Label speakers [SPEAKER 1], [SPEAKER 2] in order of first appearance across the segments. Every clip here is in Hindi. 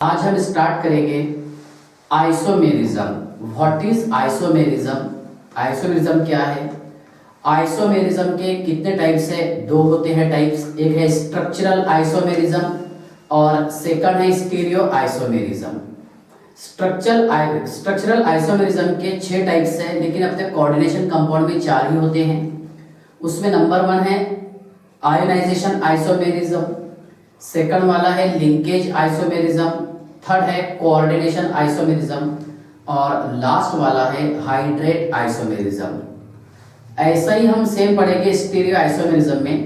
[SPEAKER 1] आज हम स्टार्ट करेंगे isomerism. What is isomerism? Isomerism क्या है? आइसोमेरिज्म के कितने टाइप्स है? दो होते हैं टाइप्स। एक है स्ट्रक्चरल आइसोमेरिज्म और सेकंड है स्टीरियो आइसोमेरिज्म। स्ट्रक्चरल आइसोमेरिज्म के 6 टाइप्स है, लेकिन अपने कोऑर्डिनेशन कंपाउंड में 4 ही होते हैं। उसमें नंबर 1 है आयोनाइजेशन आइसोमेरिज्म, सेकंड वाला है लिंकेज आइसोमेरिज्म, थर्ड है कोऑर्डिनेशन आइसोमेरिज्म और लास्ट वाला है हाइड्रेट आइसोमेरिज्म। ऐसा ही हम सेम पढ़ेंगे स्टीरियो आइसोमेरिज्म में।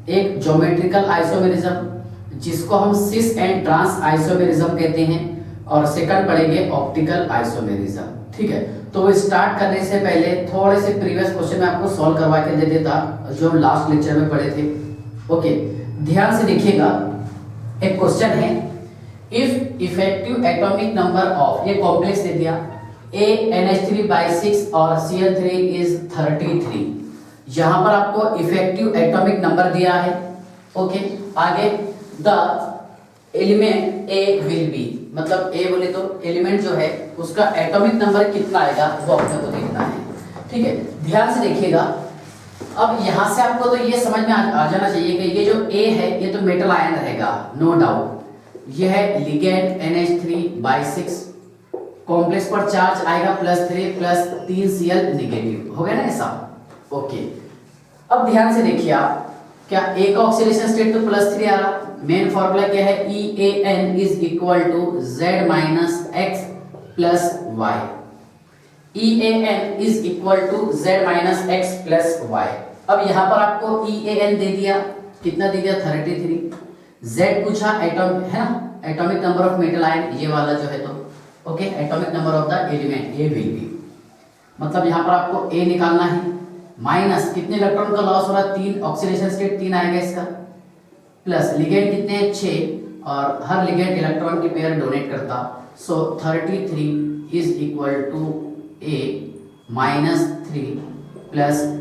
[SPEAKER 1] एक ज्योमेट्रिकल आइसोमेरिज्म जिसको हम सिस एंड ट्रांस आइसोमेरिज्म कहते हैं, और सेकंड पढ़ेंगे ऑप्टिकल आइसोमेरिज्म। ठीक है, तो स्टार्ट करने से पहले थोड़े से प्रीवियस क्वेश्चन मैं आपको सॉल्व करवा के दे देता जो हम लास्ट लेक्चर में पढ़े थे। ओके, ध्यान से देखिएगा। एक क्वेश्चन है, if effective atomic number of, ये कॉम्प्लेक्स दे दिया, NH3/6 और Cl3 इज 33। यहां पर आपको इफेक्टिव एटॉमिक नंबर दिया है। ओके, आगे the element A will be, मतलब A बोले तो एलिमेंट जो है उसका एटॉमिक नंबर कितना आएगा वो अपने को देखना है। ठीक है, ध्यान से देखिएगा। अब यहां से आपको तो ये समझ में आ जाना चाहिए कि ये जो A है ये तो मेटल आयन रहेगा, नो डाउट। ये है लिगेंड NH3/6, कॉम्प्लेक्स पर चार्ज आएगा +3 + 3Cl नेगेटिव, हो गया ना ऐसा? ओके, अब ध्यान से देखिए आप, क्या A का ऑक्सीडेशन स्टेट तो +3 आ रहा। मेन फॉर्मूला क्या है? EAN = Z - X + Y। EAN = Z - X + Y। अब यहां पर आपको EAN दे दिया, कितना दे दिया? 33। Z पूछा एटॉम है ना, atomic number of metal ion, ये वाला जो है तो okay, atomic number of the element A will be, मतलब यहां पर आपको A निकालना है। माइनस कितने इलेक्ट्रॉन का लॉस हो रहा? 3, ऑक्सीडेशन स्टेट 3 आएगा इसका, प्लस लिगेंड कितने हैं? 6, और हर लिगेंड इलेक्ट्रॉन की पेयर डोनेट करता। सो 33 इज इक्वल टू A -3 +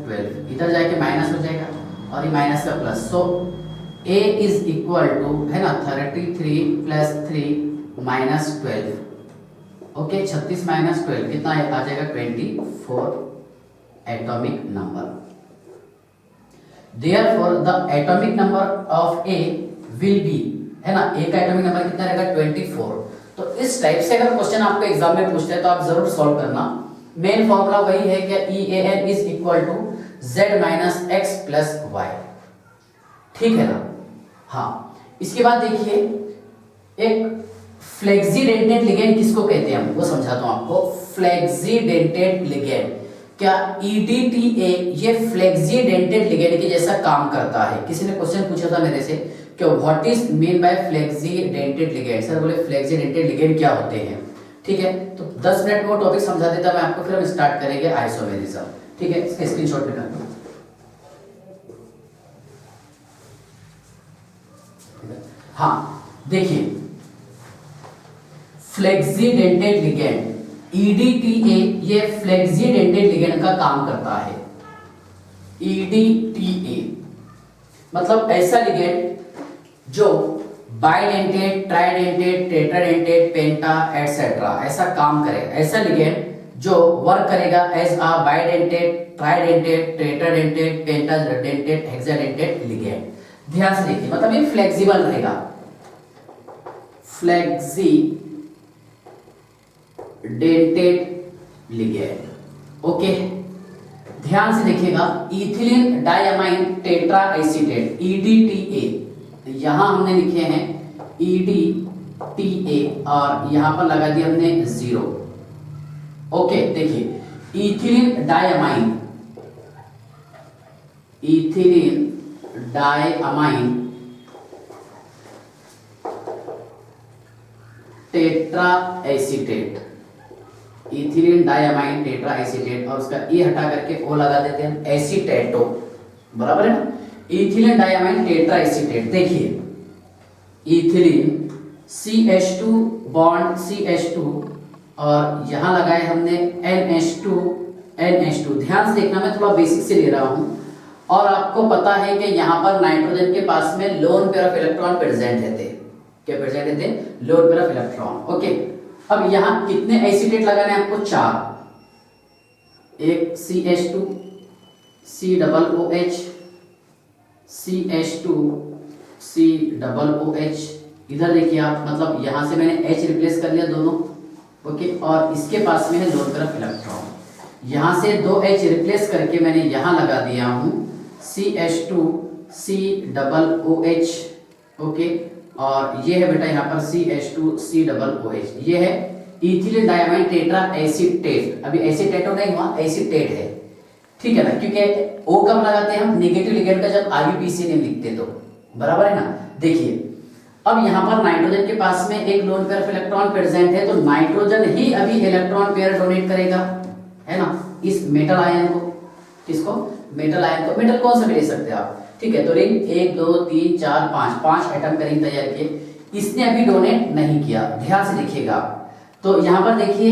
[SPEAKER 1] 12, इधर जाके माइनस हो जाएगा और ये माइनस का plus. So A is equal to है ना 33 + 3 - 12। ओके, 36 - 12 कितना आ जाएगा? 24 atomic number. Therefore the atomic number of A will be, है ना, A का एटॉमिक नंबर कितना रहेगा? 24। तो इस टाइप से अगर क्वेश्चन आपको एग्जाम में पूछते हैं तो आप जरूर सॉल्व करना। मेन फॉर्मूला वही है कि EAN = Z - X + Y। ठीक है ना? हाँ, इसके बाद देखिए, एक फ्लेक्सीडेंटेड लिगेंड किसको कहते हैं हम, वो समझाता हूं आपको। फ्लेक्सीडेंटेड लिगेंड, क्या EDTA ये फ्लेक्सीडेंटेड लिगेंड के जैसा काम करता है? किसी ने क्वेश्चन पूछा था मेरे से कि what is mean by flexidentate ligand. Sir बोले फ्लेक्सीडेंटेड लिगेंड क्या होते हैं? ठीक है, तो 10 मिनट में वो टॉपिक समझा देता मैं आपको, फिर हम स्टार्ट करेंगे आइसोमेरिज्म। ठीक है, इसका स्क्रीनशॉट निकाल लो। हाँ देखिए, फ्लेक्सीडेंटेड लिगेंड EDTA ये फ्लेक्सीडेंटेड लिगेंड का काम करता है। EDTA मतलब ऐसा लिगेंड जो bidentate, tridentate, tetradentate, penta etcetera ऐसा काम करे, ऐसा लिगेंड जो वर्क करेगा as a bidentate, tridentate, tetradentate, pentadentate, hexadentate ligand. ध्यान से देखिए, मतलब ये फ्लेक्सिबल रहेगा, डेंटेड लिगेंड। ओके, ध्यान से देखिएगा, ethylene diamine tetra acetate EDTA, यहां हमने लिखे हैं EDTA और यहां पर लगा दिया हमने 0। ओके, देखिए ethylene diamine tetra acetate, ethylene diamine tetra acetate, और उसका E हटा करके O लगा देते हैं, एसीटेटो, बराबर है ना। इथिलीन डायमाइन टेट्रा एसीटेट, देखिए इथिलीन CH2 बॉन्ड CH2 और यहां लगाए हमने NH2। ध्यान से देखना, मैं थोड़ा बेसिक से ले रहा हूं, और आपको पता है कि यहां पर नाइट्रोजन के पास में lone pair of electron present रहते, क्या प्रेजेंट थे lone pair of electron. Okay, अब यहाँ कितने एसीटेट लगाने हैं आपको? 4, एक CH2 COOH CH2 COOH, इधर देखिए आप, मतलब यहाँ से मैंने H रिप्लेस कर लिया दोनों। ओके, और इसके पास में है लोन पेयर ऑफ इलेक्ट्रॉन, यहाँ से 2H रिप्लेस करके मैंने यहाँ लगा दिया हूँ CH2 COOH। ओके, और ये है बेटा यहाँ पर CH2 COOH, ये है इथिलीन डायमाइन टेट्रा एसीटेट। अभी एसीटेटो नहीं हुआ, एसीटेट है, ठीक है ना, क्योंकि O कब लगाते हैं हम? नेगेटिव लिगेंड का जब RuPC नहीं लिखते तो, बराबर है ना। देखिए अब यहाँ पर नाइट्रोजन के पास में एक lone pair of electron present है, तो नाइट्रोजन ही अभी इलेक्ट्रॉन पेयर डोनेट करेगा, है ना, इस मेटल आयन को। किसको? मेटल आयन को। मेटल कौन सा भी ले सकते हैं आप, ठीक है। तो रिंग 1 2 3 4 5 एटम का रिंग तैयार किए, इसने अभी डोनेट नहीं किया, ध्यान से देखिएगा। तो यहाँ पर देखिए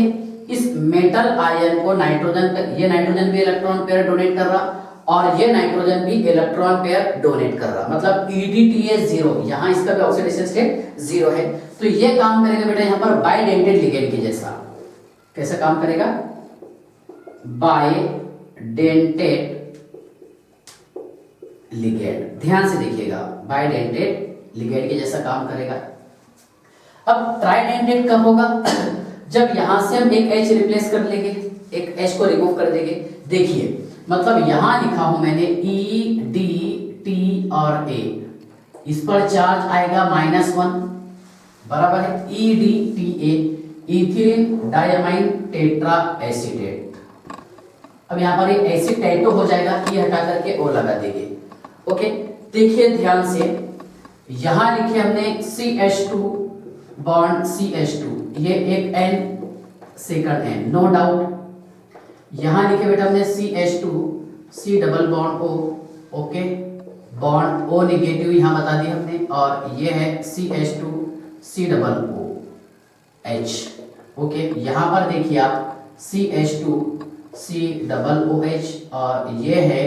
[SPEAKER 1] इस मेटल आयन को नाइट्रोजन, ये नाइट्रोजन भी इलेक्ट्रॉन पेयर डोनेट कर रहा और ये नाइट्रोजन भी इलेक्ट्रॉन पेयर डोनेट कर रहा, मतलब EDTA 0, यहाँ इसका भी ऑक्सीडेशन स्टेट 0 है। तो ये काम करेगा बेटा यहाँ पर बाइडेंटेड लिगेंड के जैसा। कैसा काम करेगा? बाइडेंटेड लिगेंड, ध्यान से देखिएगा, बाइडेंटेड लिगेंड के जैसा काम करेगा। अब ट्राइडेंटेड कब होगा? जब यहां से हम एक H रिप्लेस कर लेंगे, एक H को रिमूव कर देंगे। देखिए मतलब यहां लिखा हूं मैंने E D T और A, इस पर चार्ज आएगा -1, बराबर है EDTA, ethylene diamine tetra acetate. अब यहां पर ये एसीटेटो हो जाएगा, ये हटा करके O लगा देंगे। ओके, देखिए ध्यान से, यहां लिखे हमने CH2 बॉन्ड CH2, ये एक N second N, no doubt. यहां लिखे बेटा हमने CH2 C double bond O, okay, bond O negative यहां बता दिया हमने, और ये है CH2 C double OH। Okay, यहां पर देखिए आप CH2 C डबल OH और ये है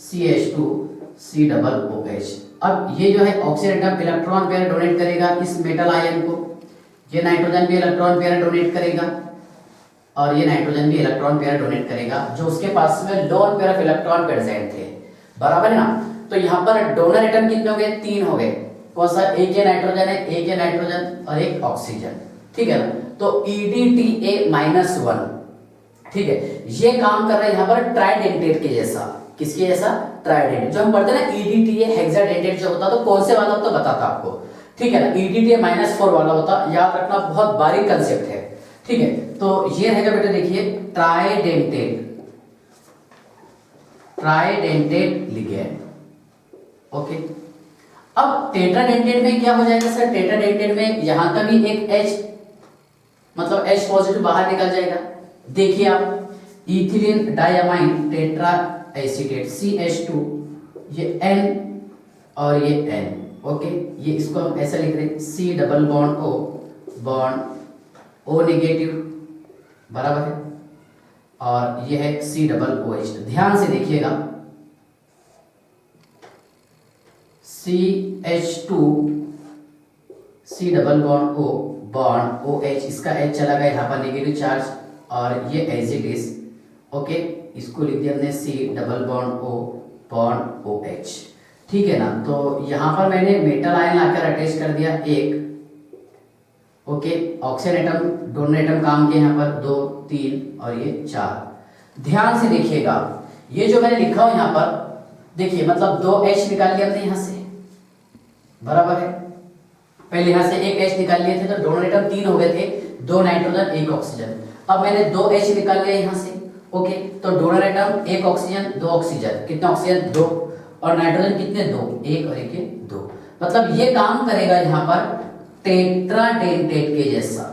[SPEAKER 1] CH2 C डबल OH। अब ये जो है oxygen atom electron pair donate करेगा इस मेटल आयन को, ये नाइट्रोजन भी इलेक्ट्रॉन पेयर डोनेट करेगा और ये नाइट्रोजन भी इलेक्ट्रॉन पेयर डोनेट करेगा, जो उसके पास में lone pair of electron present थे, बराबर है ना। तो यहाँ पर डोनर एटम कितने हो गए? 3 हो गए। कौन सा? एक ये नाइट्रोजन है, एक ये नाइट्रोजन और एक ऑक्सीजन, ठीक है ना। तो EDTA -1, ठीक है, ये काम कर रहा है यहाँ पर ट्राइडेंटेट के जैसा। किसके जैसा? ट्राइडेंटेट। जो हम पढ़ते हैं ना EDTA हेक्साडेंटेट जो होता, तो कौन से वाला होता बताता आपको, ठीक है ना। EDTA -4 वाला होता, याद रखना, बहुत बारीक कंसेप्ट है, ठीक है। तो ये रहेगा बेटा, देखिए ट्राइडेंटेट, ट्राइडेंटेट लिगेंड। ओके, अब टेट्राडेंटेट में क्या हो जाएगा सर? टेट्राडेंटेट में यहां का भी एक H, मतलब H पॉजिटिव बाहर निकल जाएगा। देखिए आप, ethylene diamine tetra acetate CH2, ये N और ये N, ओके, ये इसको हम ऐसा लिख रहे हैं C double bond O, bond O negative, बराबर है, और ये है C डबल OH। ध्यान से देखिएगा, CH2 C double bond O, bond OH, इसका H चला गया यहाँ पर नेगेटिव चार्ज, और ये एज इट इज, ओके, इसको लिख दिया हमने C double bond O, bond OH, ठीक है ना। तो यहाँ पर मैंने मेटल आयन लाकर अटैच कर दिया एक, okay, oxygen atom, donor atom काम के यहाँ पर 2 3 और ये 4। ध्यान से देखिएगा, ये जो मैंने लिखा हूं यहाँ पर, देखिए मतलब 2H निकाल लिया हमने यहाँ से, बराबर है। पहले यहाँ से एक H निकाल लिए थे तो डोनर एटम 3 हो गए थे, 2 नाइट्रोजन 1 ऑक्सीजन। अब मैंने 2H निकाल लिया यहाँ से, ओके, तो डोनर एटम 1 ऑक्सीजन 2 ऑक्सीजन, कितना ऑक्सीजन? 2, और नाइट्रोजन कितने? 2, 1 और 1 2। मतलब ये काम करेगा यहाँ पर टेट्राडेंटेट के जैसा।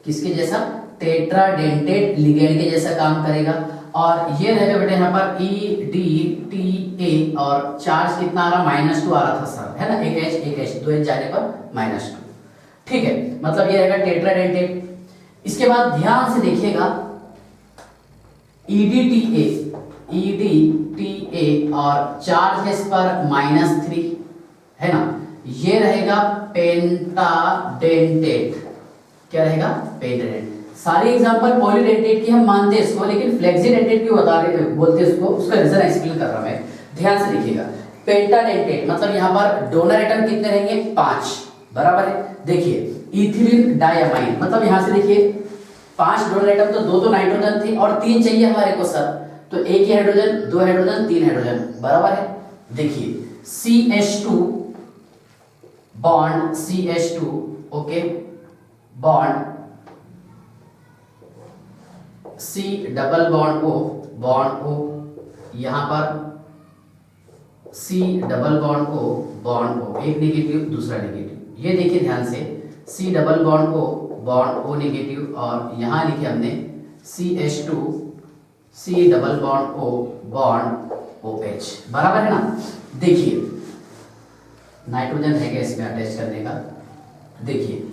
[SPEAKER 1] किसके जैसा? टेट्राडेंटेट लिगेंड के जैसा काम करेगा। और ये रहेगा बेटा यहाँ पर EDTA, और चार्ज कितना आ रहा? -2 आ रहा था सर, है ना, एक H 2H जाने पर -2, ठीक है। मतलब ये रहेगा टेट्राडेंटेट। इसके बाद ध्यान से देखिएगा, EDTA और चार्ज है इस पर -3, है ना। ये रहेगा पेंटाडेंटेट। क्या रहेगा? पेंटाडेंट। सारे एग्जांपल पॉलीडेंटेट की हम मानते हैं इसको, लेकिन फ्लेक्सीडेंटेट क्यों बता रहे बोलते हैं इसको, उसका रीजन एक्सप्लेन कर रहा हूं मैं, ध्यान से देखिएगा। पेंटाडेंटेट मतलब यहाँ पर डोनर एटम कितने रहेंगे? 5, बराबर है। देखिए इथिलीन डायमाइन मतलब यहाँ से देखिए 5 डोनर एटम, तो 2 तो नाइट्रोजन थे और 3 चाहिए हमारे को सर, तो एक ही हाइड्रोजन, 2 हाइड्रोजन, 3 हाइड्रोजन, बराबर है। देखिए CH2 bond CH2, okay, bond C double bond O, यहां पर C डबल बॉन्ड O, एक नेगेटिव दूसरा नेगेटिव। ये देखिए ध्यान से, C double bond O negative, और यहां लिखे हमने CH2 C double bond O bond OH, बराबर है ना। देखिए नाइट्रोजन है क्या इसमें अटैच करने का? देखिए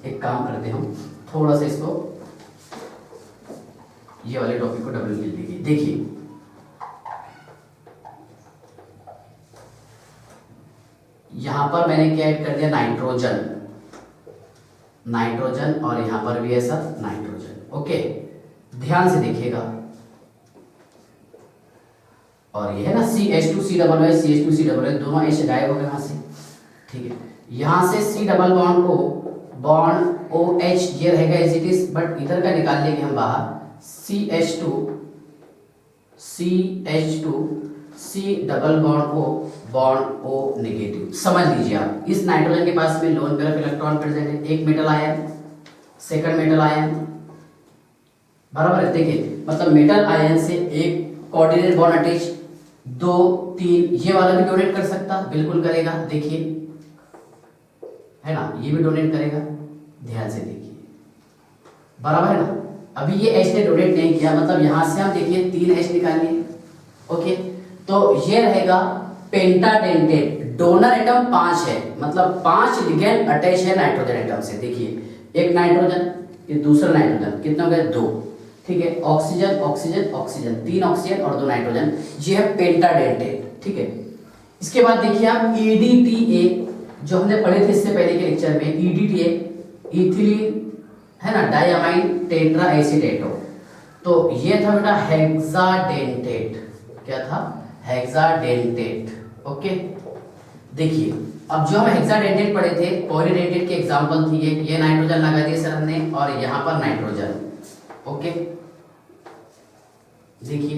[SPEAKER 1] एक काम करते हैं, हम थोड़ा सा इसको ये वाले टॉपिक को डबल लिख लीजिए। देखिए यहां पर मैंने क्या ऐड कर दिया? नाइट्रोजन, और यहां पर भी ऐसा नाइट्रोजन, ओके। ध्यान से देखिएगा, और ये है ना CH2 C डबल है, CH2 C डबल है, दोनों H गायब हो गए वहां से, ठीक है। यहां से C double bond O bond OH ये रहेगा एज इट इज, बट इधर का निकाल लेंगे हम बाहर, CH2 C double bond O bond O negative. समझ लीजिए आप, इस नाइट्रोजन के पास में lone pair of electron present है, एक metal ion, second metal ion, बराबर है। देखिए मतलब मेटल आयन से एक कोऑर्डिनेट बॉन्ड अटैच, 2 3, ये वाला भी डोनेट कर सकता, बिल्कुल करेगा, देखिए है ना, ये भी डोनेट करेगा, ध्यान से देखिए, बराबर है ना। अभी ये H ने डोनेट नहीं किया, मतलब यहां से हम देखिए 3 H निकालिए, ओके। तो ये रहेगा पेंटाडेंटेट, डोनर एटम 5 है, मतलब 5 लिगेंड अटैच है नाइट्रोजन एटम से। देखिए एक नाइट्रोजन, ये दूसरा नाइट्रोजन, कितना हो गया? 2, ठीक है। ऑक्सीजन ऑक्सीजन ऑक्सीजन, 3 ऑक्सीजन और 2 नाइट्रोजन, ये है पेंटाडेंटेट, ठीक है। इसके बाद देखिए आप EDTA, जो हमने पढ़े थे इससे पहले के लेक्चर में, EDTA इथिलीन है ना डायमाइन टेट्रा एसीटेटो, तो ये था बेटा हेक्साडेंटेट। क्या था? Hexadentate, okay. देखिए अब जो हम हेक्साडेंटेट पढ़े थे, पॉलीडेंटेट के एग्जांपल थी, ये नाइट्रोजन लगा दिए सर हमने, और यहां पर नाइट्रोजन, ओके। देखिए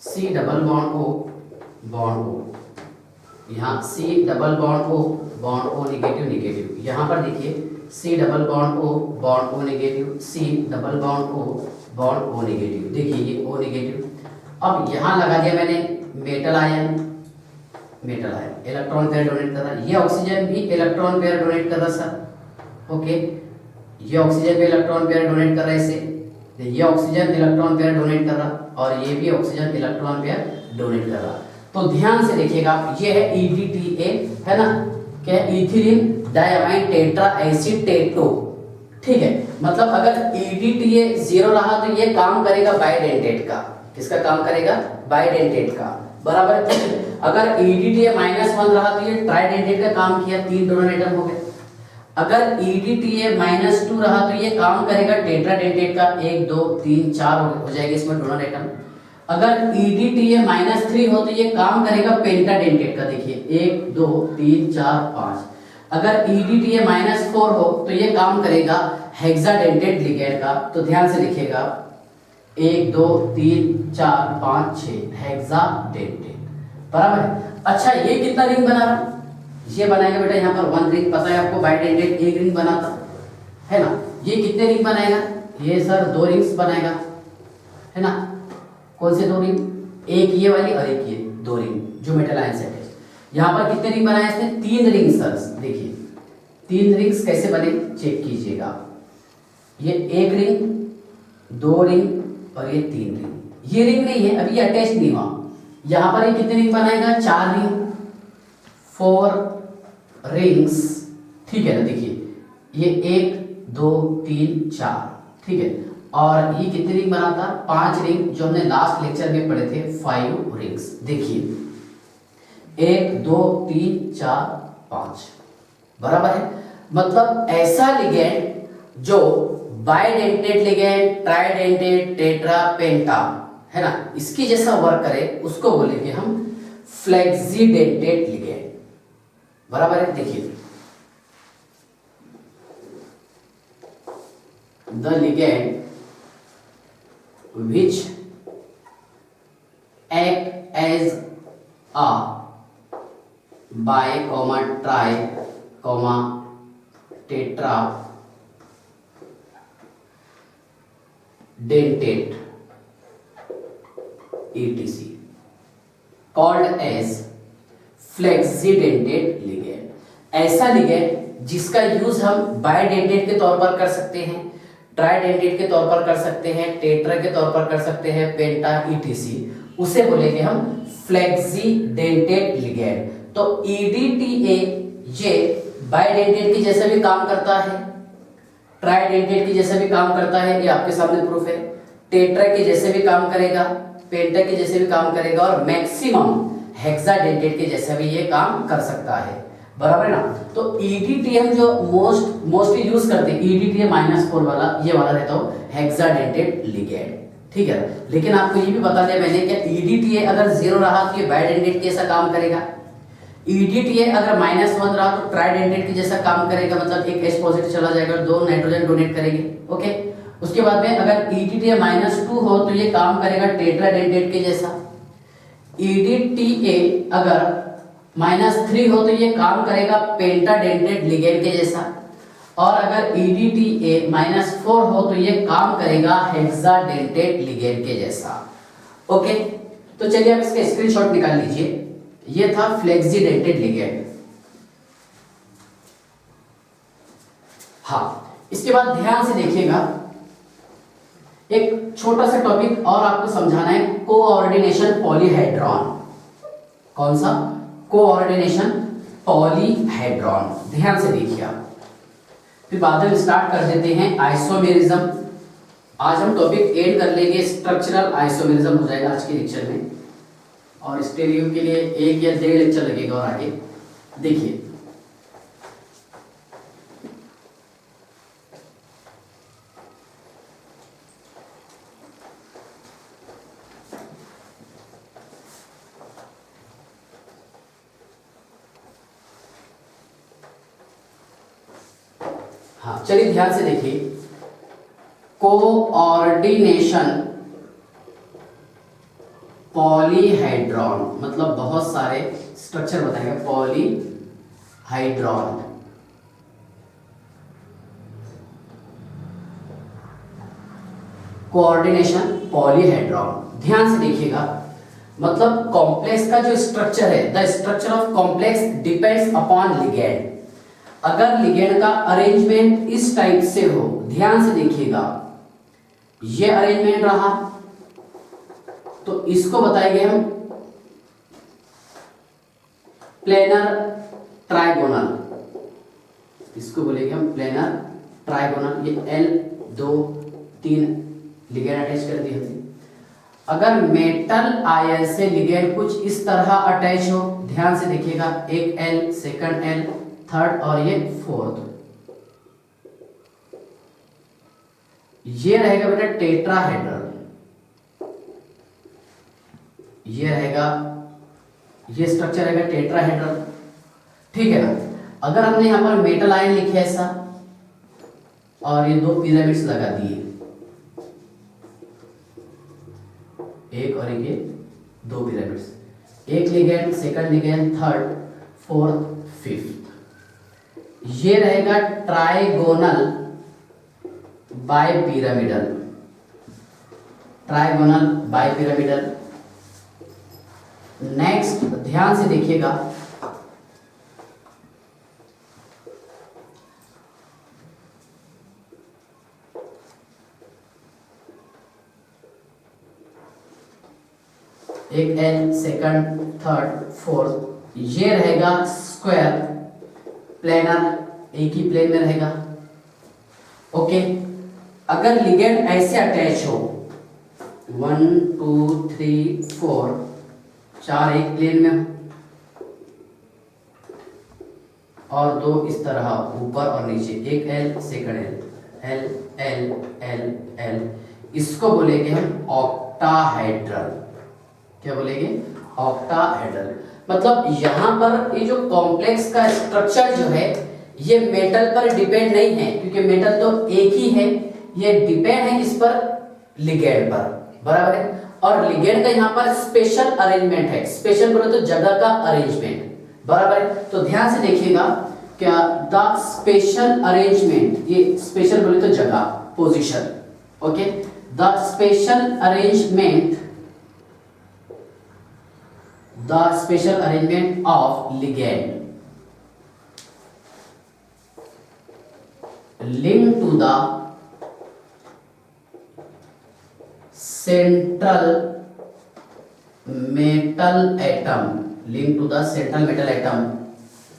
[SPEAKER 1] C डबल बॉन्ड O, यहाँ C double bond O negative negative, यहाँ पर देखिए C double bond O negative, C double bond O negative, देखिए ये O नेगेटिव। अब यहाँ लगा दिया मैंने metal ion, electron pair donate कर रहा, ये ऑक्सीजन भी इलेक्ट्रॉन पेयर डोनेट कर रहा सर, ओके। ये ऑक्सीजन भी इलेक्ट्रॉन पेयर डोनेट कर रहा है इसे, ये ऑक्सीजन इलेक्ट्रॉन पेयर डोनेट कर रहा, और ये भी ऑक्सीजन इलेक्ट्रॉन पेयर डोनेट कर रहा। तो ध्यान से देखिएगा, ये है EDTA, है ना, क्या है? इथिलीन डायमाइन टेट्रा एसीटेटो, ठीक है। मतलब अगर EDTA 0 रहा तो ये काम करेगा बाइडेंटेट का, किसका काम करेगा? बाइडेंटेट का, बराबर। अगर EDTA -1 रहा तो ये ट्राइडेंटेट का काम किया, 3 डोनर एटम हो गए। अगर EDTA -2 रहा तो ये काम करेगा टेट्राडेंटेट का, 1 2 3 4 हो जाएगी इसमें डोनर एटम। अगर EDTA -3 हो तो ये काम करेगा पेंटाडेंटेट का, देखिए 1 2 3 4 5। अगर EDTA -4 हो तो ये काम करेगा हेक्साडेंटेट लिगेंड का। तो ध्यान से लिखिएगा, 1 2 3 4 5 6 हेक्साडेंटेट, बराबर है। अच्छा ये कितना रिंग बना रहा? ये बनाएगा बेटा यहाँ पर 1 रिंग, पता है आपको बाइडेंटेट 1 रिंग बनाता है ना। ये कितने रिंग बनाएगा? ये सर 2 रिंग्स बनाएगा, है ना। कौन से 2 रिंग? एक ये वाली और एक ये 2 रिंग जो मेटल आयन से है। यहाँ पर कितने रिंग बनाए इसने? 3 रिंग सर, देखिए 3 रिंग्स कैसे बने चेक कीजिएगा। ये 1 रिंग, 2 रिंग और ये 3 रिंग। ये रिंग नहीं है, अभी ये अटैच नहीं हुआ। यहाँ पर ये कितने रिंग बनाएगा? 4 रिंग, 4 रिंग्स, ठीक है ना। देखिए ये 1 2 3 4, ठीक है। और ये कितनी रिंग बनाता है? 5 रिंग, जो हमने लास्ट लेक्चर में पढ़े थे 5 रिंग्स। देखिए 1 2 3 4 5 बराबर है। मतलब ऐसा लिगेंड जो बाइडेंटेड लिगेंड, ट्राइडेंटेड, टेट्रा, पेंटा है ना, इसकी जैसा वर्क करे उसको बोलेंगे हम फ्लेक्सिडेंटेड लिगेंड। बराबर है। देखिए the ligand which act as a bi, tri, tetra dentate etc called as flexidentate ligand. ऐसा लिगेंड जिसका यूज हम बाइडेंटेड के तौर पर कर सकते हैं, ट्राइडेंटेड के तौर पर कर सकते हैं, टेट्रा के तौर पर कर सकते हैं, पेंटा ईटीसी, उसे बोलेंगे हम फ्लेक्सिडेंटेड लिगेंड। तो ईडीटीए ये बाइडेंटेड की जैसा भी काम करता है, ट्राइडेंटेड की जैसा भी काम करता है, ये आपके सामने प्रूफ है, टेट्रा के जैसे भी काम करेगा, पेंटा के जैसे भी काम करेगा, और मैक्सिमम हेक्साडेंटेड के जैसा भी ये काम कर सकता है। बराबर है ना। तो ईडीटीए हम जो मोस्टली यूज करते हैं, ईडीटीए -4 वाला, ये वाला रहता हो हेक्साडेंटेड लिगेंड। ठीक है। लेकिन आपको ये भी बता दिया मैंने कि ईडीटीए अगर 0 रहा तो ये बाइडेंटेड के जैसा काम करेगा, ईडीटीए अगर -1 रहा तो ट्राइडेंटेड के जैसा काम करेगा, मतलब एक H पॉजिटिव चला जाएगा और 2 नाइट्रोजन डोनेट करेंगे। ओके। उसके बाद में अगर ईडीटीए -2 हो तो ये काम करेगा टेट्राडेंटेड के जैसा, ईडीटीए अगर -3 हो तो ये काम करेगा पेंटाडेंटेड लिगेंड के जैसा, और अगर ईडीटीए -4 हो तो ये काम करेगा हेक्साडेंटेड लिगेंड के जैसा। ओके। तो चलिए आप इसका स्क्रीनशॉट निकाल लीजिए। ये था फ्लेक्सिडेंटेड लिगेंड। हाँ, इसके बाद ध्यान से देखिएगा, एक छोटा सा टॉपिक और आपको समझाना है, कोऑर्डिनेशन पॉलीहेड्रॉन। कौन सा? Coordination polyhedron. ध्यान से देखिए आप, फिर बाद में स्टार्ट कर देते हैं आइसोमेरिज्म। आज हम टॉपिक एड कर लेंगे, स्ट्रक्चरल आइसोमेरिज्म हो जाएगा आज के लेक्चर में, और स्टेरियो के लिए 1 या 1.5 लेक्चर लगेगा। और आगे देखिए हाँ, चलिए ध्यान से देखिए, कोऑर्डिनेशन पॉलीहाइड्रॉन मतलब बहुत सारे स्ट्रक्चर बताएगा, पॉलीहाइड्रॉन। कोऑर्डिनेशन पॉलीहाइड्रॉन, ध्यान से देखिएगा, मतलब कॉम्प्लेक्स का जो स्ट्रक्चर है, the structure of complex depends upon ligand. अगर लिगेंड का अरेंजमेंट इस टाइप से हो, ध्यान से देखिएगा, ये अरेंजमेंट रहा तो इसको बताएंगे हम प्लेनर ट्राइगोनल, इसको बोलेंगे हम प्लेनर ट्राइगोनल। ये L2 3 लिगेंड अटैच कर दिए हमने। अगर मेटल आयन से लिगेंड कुछ इस तरह अटैच हो, ध्यान से देखिएगा, एक L, सेकंड L, थर्ड और ये फोर्थ, ये रहेगा बेटा टेट्राहेड्रल, ये रहेगा, ये स्ट्रक्चर रहेगा टेट्राहेड्रल। ठीक है ना। अगर हमने यहां पर मेटल आयन लिखे ऐसा और ये 2 पिरामिड्स लगा दिए, एक और ये 2 पिरामिड्स, एक ligand, second ligand, third, fourth, fifth, ये रहेगा trigonal bipyramidal, trigonal bipyramidal. Next ध्यान से देखिएगा, एक L, सेकंड, थर्ड, फोर्थ, ये रहेगा स्क्वायर प्लेनर, एक ही प्लेन में रहेगा। ओके। अगर लिगेंड ऐसे अटैच हो 1 2 3 4 4 एक प्लेन में हो और 2 इस तरह ऊपर और नीचे, एक L second L L L L, इसको बोलेंगे हम ऑक्टाहेड्रल। क्या बोलेंगे? ऑक्टाहेड्रल। मतलब यहाँ पर ये जो कॉम्प्लेक्स का स्ट्रक्चर जो है ये मेटल पर डिपेंड नहीं है, क्योंकि मेटल तो एक ही है, ये डिपेंड है किस पर? लिगेंड पर, बराबर है। और लिगेंड का यहाँ पर स्पेशल अरेंजमेंट है, स्पेशल बोले तो जगह का अरेंजमेंट, बराबर है। तो ध्यान से देखिएगा, क्या द स्पेशल अरेंजमेंट, ये स्पेशल बोले तो जगह, position, okay. The spatial arrangement of ligand linked to the central metal atom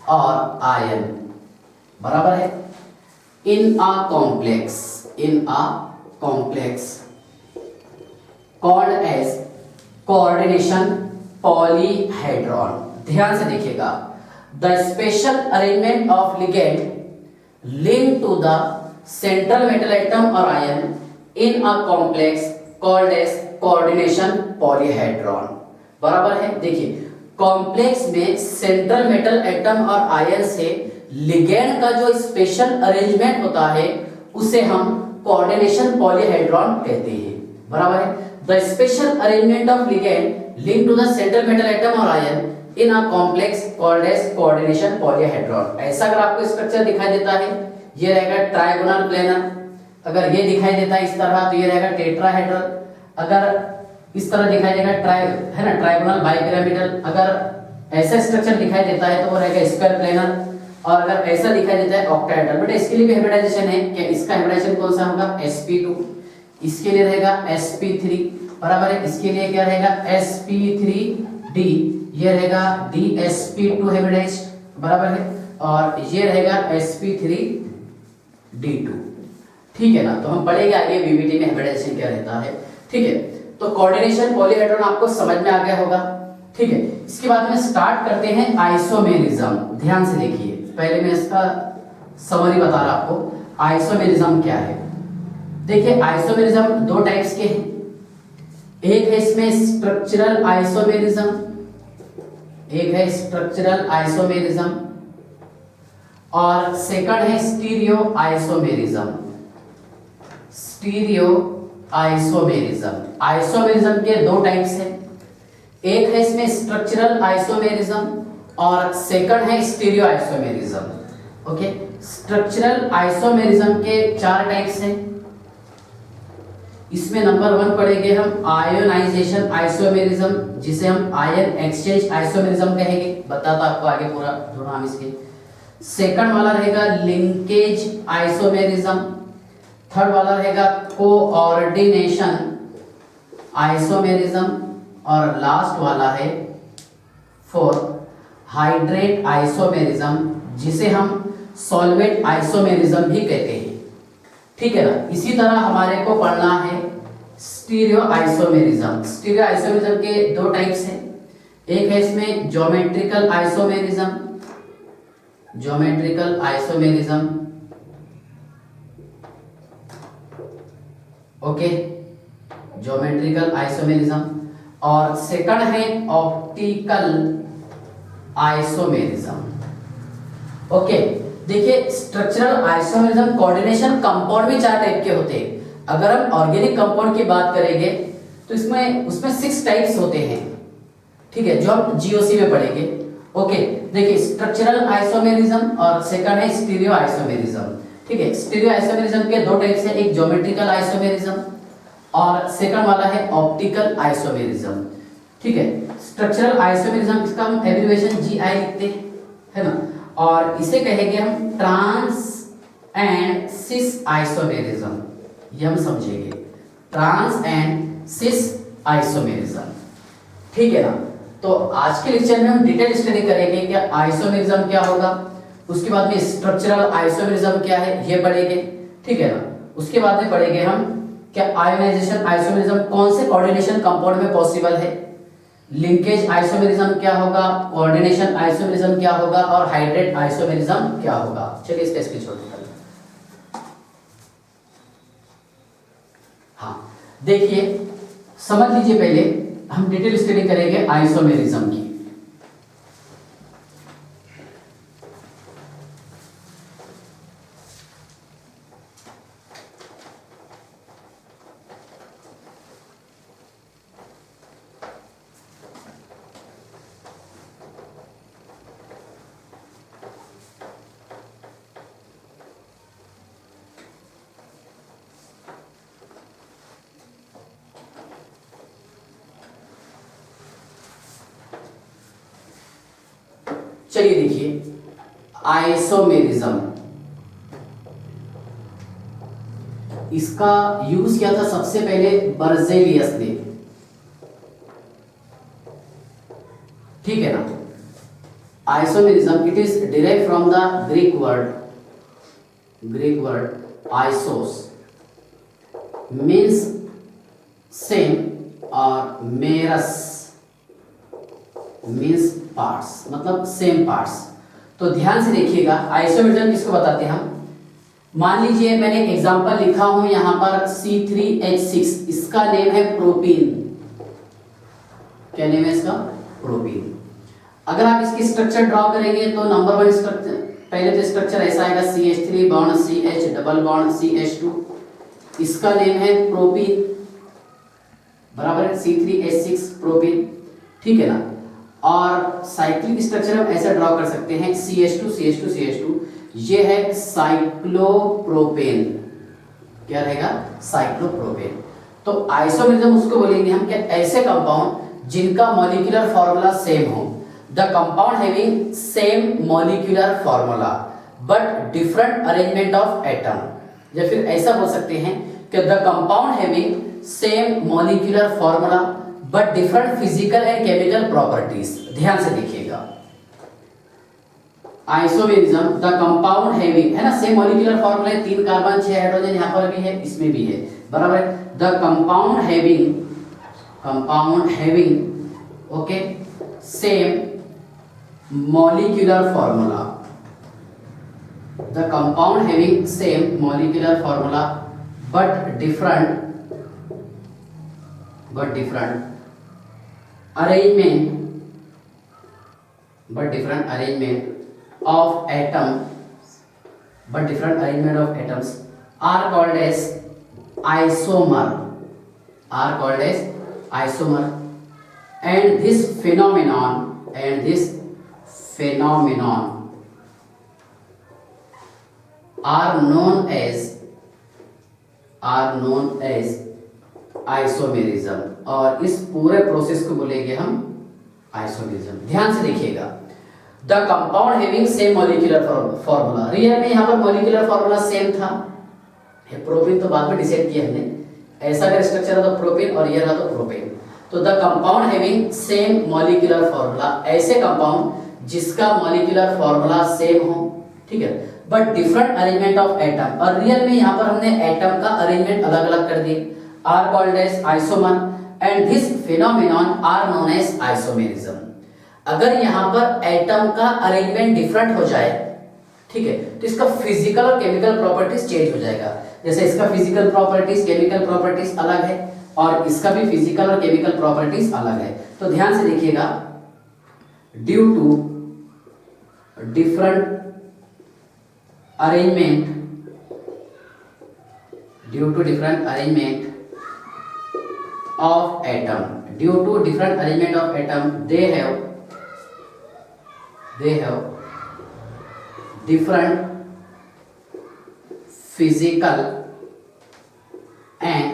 [SPEAKER 1] or ion, बराबर है, in a complex called as coordination polyhedron। ध्यान से देखिएगा, the special arrangement of ligand linked to the central metal atom or ion in a complex called as coordination polyhedron, बराबर है। देखिए कॉम्प्लेक्स में सेंट्रल मेटल एटम और आयन से लिगेंड का जो स्पेशल अरेंजमेंट होता है उसे हम कोऑर्डिनेशन पॉलीहेड्रॉन कहते हैं, बराबर है। The spatial arrangement of ligand link to the central metal atom और ion in a complex called as coordination polyhedron. ऐसा अगर आपको स्ट्रक्चर दिखाई देता है, ये रहेगा ट्राइगोनल प्लेनर, अगर ये दिखाई देता है इस तरह तो ये रहेगा टेट्राहेड्रल, अगर इस तरह दिखाई देगा है ना ट्राइगोनल बाइपिरामिडल, अगर ऐसा स्ट्रक्चर दिखाई देता है तो वो रहेगा स्क्वायर प्लेनर, और अगर ऐसा दिखाई देता है ऑक्टाहेड्रल। बट इसके लिए भी हाइब्रिडाइजेशन है, क्या इसका हाइब्रिडाइजेशन कौन सा होगा? sp2, इसके लिए रहेगा sp3, बराबर है। इसके लिए क्या रहेगा? sp3d, ये रहेगा dsp2 हाइब्रिडाइज, बराबर है, और ये रहेगा sp3d2, ठीक है ना। तो हम पढ़ेंगे आगे बीबीटी में हाइब्रिडाइजेशन क्या रहता है, ठीक है। तो कोऑर्डिनेशन पॉलीहेड्रॉन आपको समझ में आ गया होगा, ठीक है। इसके बाद में स्टार्ट करते हैं आइसोमेरिज्म। ध्यान से देखिए, पहले मैं इसका समरी बता रहा आपको, आइसोमेरिज्म क्या है। देखिए आइसोमेरिज्म दो टाइप्स के हैं, एक है इसमें स्ट्रक्चरल आइसोमेरिज्म, एक है स्ट्रक्चरल आइसोमेरिज्म, और सेकंड है stereo isomerism. Stereo isomerism, isomerism के दो टाइप्स हैं, एक है इसमें स्ट्रक्चरल आइसोमेरिज्म और सेकंड है stereo isomerism. Okay, structural isomerism के चार टाइप्स हैं। इसमें नंबर 1 पढ़ेंगे हम आयोनाइजेशन आइसोमेरिज्म, जिसे हम आयन एक्सचेंज आइसोमेरिज्म कहेंगे, बताता आपको आगे पूरा जो नाम इसके। सेकंड वाला रहेगा लिंकेज आइसोमेरिज्म, थर्ड वाला रहेगा कोऑर्डिनेशन आइसोमेरिज्म, और लास्ट वाला है फोर्थ हाइड्रेट आइसोमेरिज्म, जिसे हम सॉल्वेंट आइसोमेरिज्म भी कहते हैं, ठीक है ना। इसी तरह हमारे को पढ़ना है स्टीरियो आइसोमेरिज्म। स्टीरियो आइसोमेरिज्म के दो टाइप्स हैं, एक है इसमें geometrical isomerism, geometrical isomerism, okay, geometrical isomerism, और सेकंड है ऑप्टिकल आइसोमेरिज्म। ओके, देखिए स्ट्रक्चरल आइसोमेरिज्म कोऑर्डिनेशन कंपाउंड भी चार टाइप के होते हैं। अगर हम ऑर्गेनिक कंपाउंड की बात करेंगे तो उसमें 6 टाइप्स होते हैं, ठीक है, जो हम जीओसी में पढ़ेंगे। ओके, देखिए स्ट्रक्चरल आइसोमेरिज्म और सेकंड है स्टीरियो आइसोमेरिज्म, ठीक है। स्टीरियो आइसोमेरिज्म के दो टाइप्स हैं, एक ज्योमेट्रिकल आइसोमेरिज्म और सेकंड वाला है ऑप्टिकल आइसोमेरिज्म, ठीक है। स्ट्रक्चरल आइसोमेरिज्म इसका हम एब्रिविएशन जीआई लिखते हैं, है ना, और इसे कहेंगे हम ट्रांस एंड सिस आइसोमेरिज्म, ये हम समझेंगे, ट्रांस एंड सिस आइसोमेरिज्म, ठीक है ना। तो आज के लेक्चर में हम डिटेल स्टडी करेंगे कि आइसोमेरिज्म क्या होगा, उसके बाद में स्ट्रक्चरल आइसोमेरिज्म क्या है ये पढ़ेंगे, ठीक है ना। उसके बाद में पढ़ेंगे हम क्या आयोनाइजेशन आइसोमेरिज्म कौन से कोऑर्डिनेशन कंपाउंड में पॉसिबल है, लिंकेज आइसोमेरिज्म क्या होगा, कोऑर्डिनेशन आइसोमेरिज्म क्या होगा और हाइड्रेट आइसोमेरिज्म क्या होगा। चलिए इसका स्क्रीनशॉट निकालिए। हाँ देखिए समझ लीजिए, पहले हम डिटेल स्टडी करेंगे आइसोमेरिज्म की। चलिए देखिए आइसोमेरिज्म, इसका यूज किया था सबसे पहले बर्जेलियस ने, ठीक है ना। Isomerism it is derive from the Greek word isos means same और मेरस मीन्स पार्ट्स, मतलब सेम पार्ट्स। तो ध्यान से देखिएगा आइसोमेरिज्म किसको बताते हैं हम। मान लीजिए मैंने एग्जांपल लिखा हूं यहां पर C3H6, इसका नेम है प्रोपीन। क्या नेम है इसका? प्रोपीन। अगर आप इसकी स्ट्रक्चर ड्रॉ करेंगे तो नंबर 1 स्ट्रक्चर, पहले तो स्ट्रक्चर ऐसा आएगा CH3 bond CH double bond CH2, इसका नेम है प्रोपीन, बराबर है C3H6 प्रोपीन, ठीक है ना। और साइक्लिक स्ट्रक्चर हम ऐसा ड्रॉ कर सकते हैं CH2 CH2 CH2, ये है साइक्लोप्रोपेन। क्या रहेगा? साइक्लोप्रोपेन। तो आइसोमेरिज्म उसको बोलेंगे हम क्या, ऐसे कंपाउंड जिनका मॉलिक्यूलर फार्मूला सेम हो, the compound having same molecular formula but different arrangement of atom, या फिर ऐसा बोल सकते हैं कि the compound having same molecular formula but different physical and chemical properties. ध्यान से देखिएगा आइसोमेरिज्म द कंपाउंड हैविंग, है ना, सेम मॉलिक्यूलर फार्मूला है, 3 कार्बन 6 हाइड्रोजन, यहां पर भी है इसमें भी है, बराबर है। The compound having okay same molecular formula, the compound having same molecular formula but different arrangement of atoms are called as isomer, and this phenomenon are known as isomerism, और इस पूरे प्रोसेस को बोलेंगे हम आइसोमेरिज्म। ध्यान से देखिएगा the compound having same molecular formula, real में यहाँ पर मॉलिक्यूलर फार्मूला सेम था, प्रोपीन तो बाद में डिसाइड किया हमने, ऐसा अगर स्ट्रक्चर है तो प्रोपीन और ये रहा तो प्रोपेन। तो the compound having same molecular formula, ऐसे कंपाउंड जिसका मॉलिक्यूलर फार्मूला सेम हो, ठीक है, but different arrangement of atom, और रियल में यहाँ पर हमने एटम का अरेंजमेंट अलग अलग कर दिए, are called as isomer and this phenomenon are known as isomerism। अगर यहाँ पर एटम का अरेंजमेंट डिफरेंट हो जाए, ठीक है, तो इसका फिजिकल और केमिकल प्रॉपर्टीज चेंज हो जाएगा। जैसे इसका फिजिकल प्रॉपर्टीज केमिकल प्रॉपर्टीज अलग है और इसका भी फिजिकल और केमिकल प्रॉपर्टीज अलग है। तो ध्यान से देखिएगा due to different arrangement of atom, due to different arrangement of atom, they have different physical and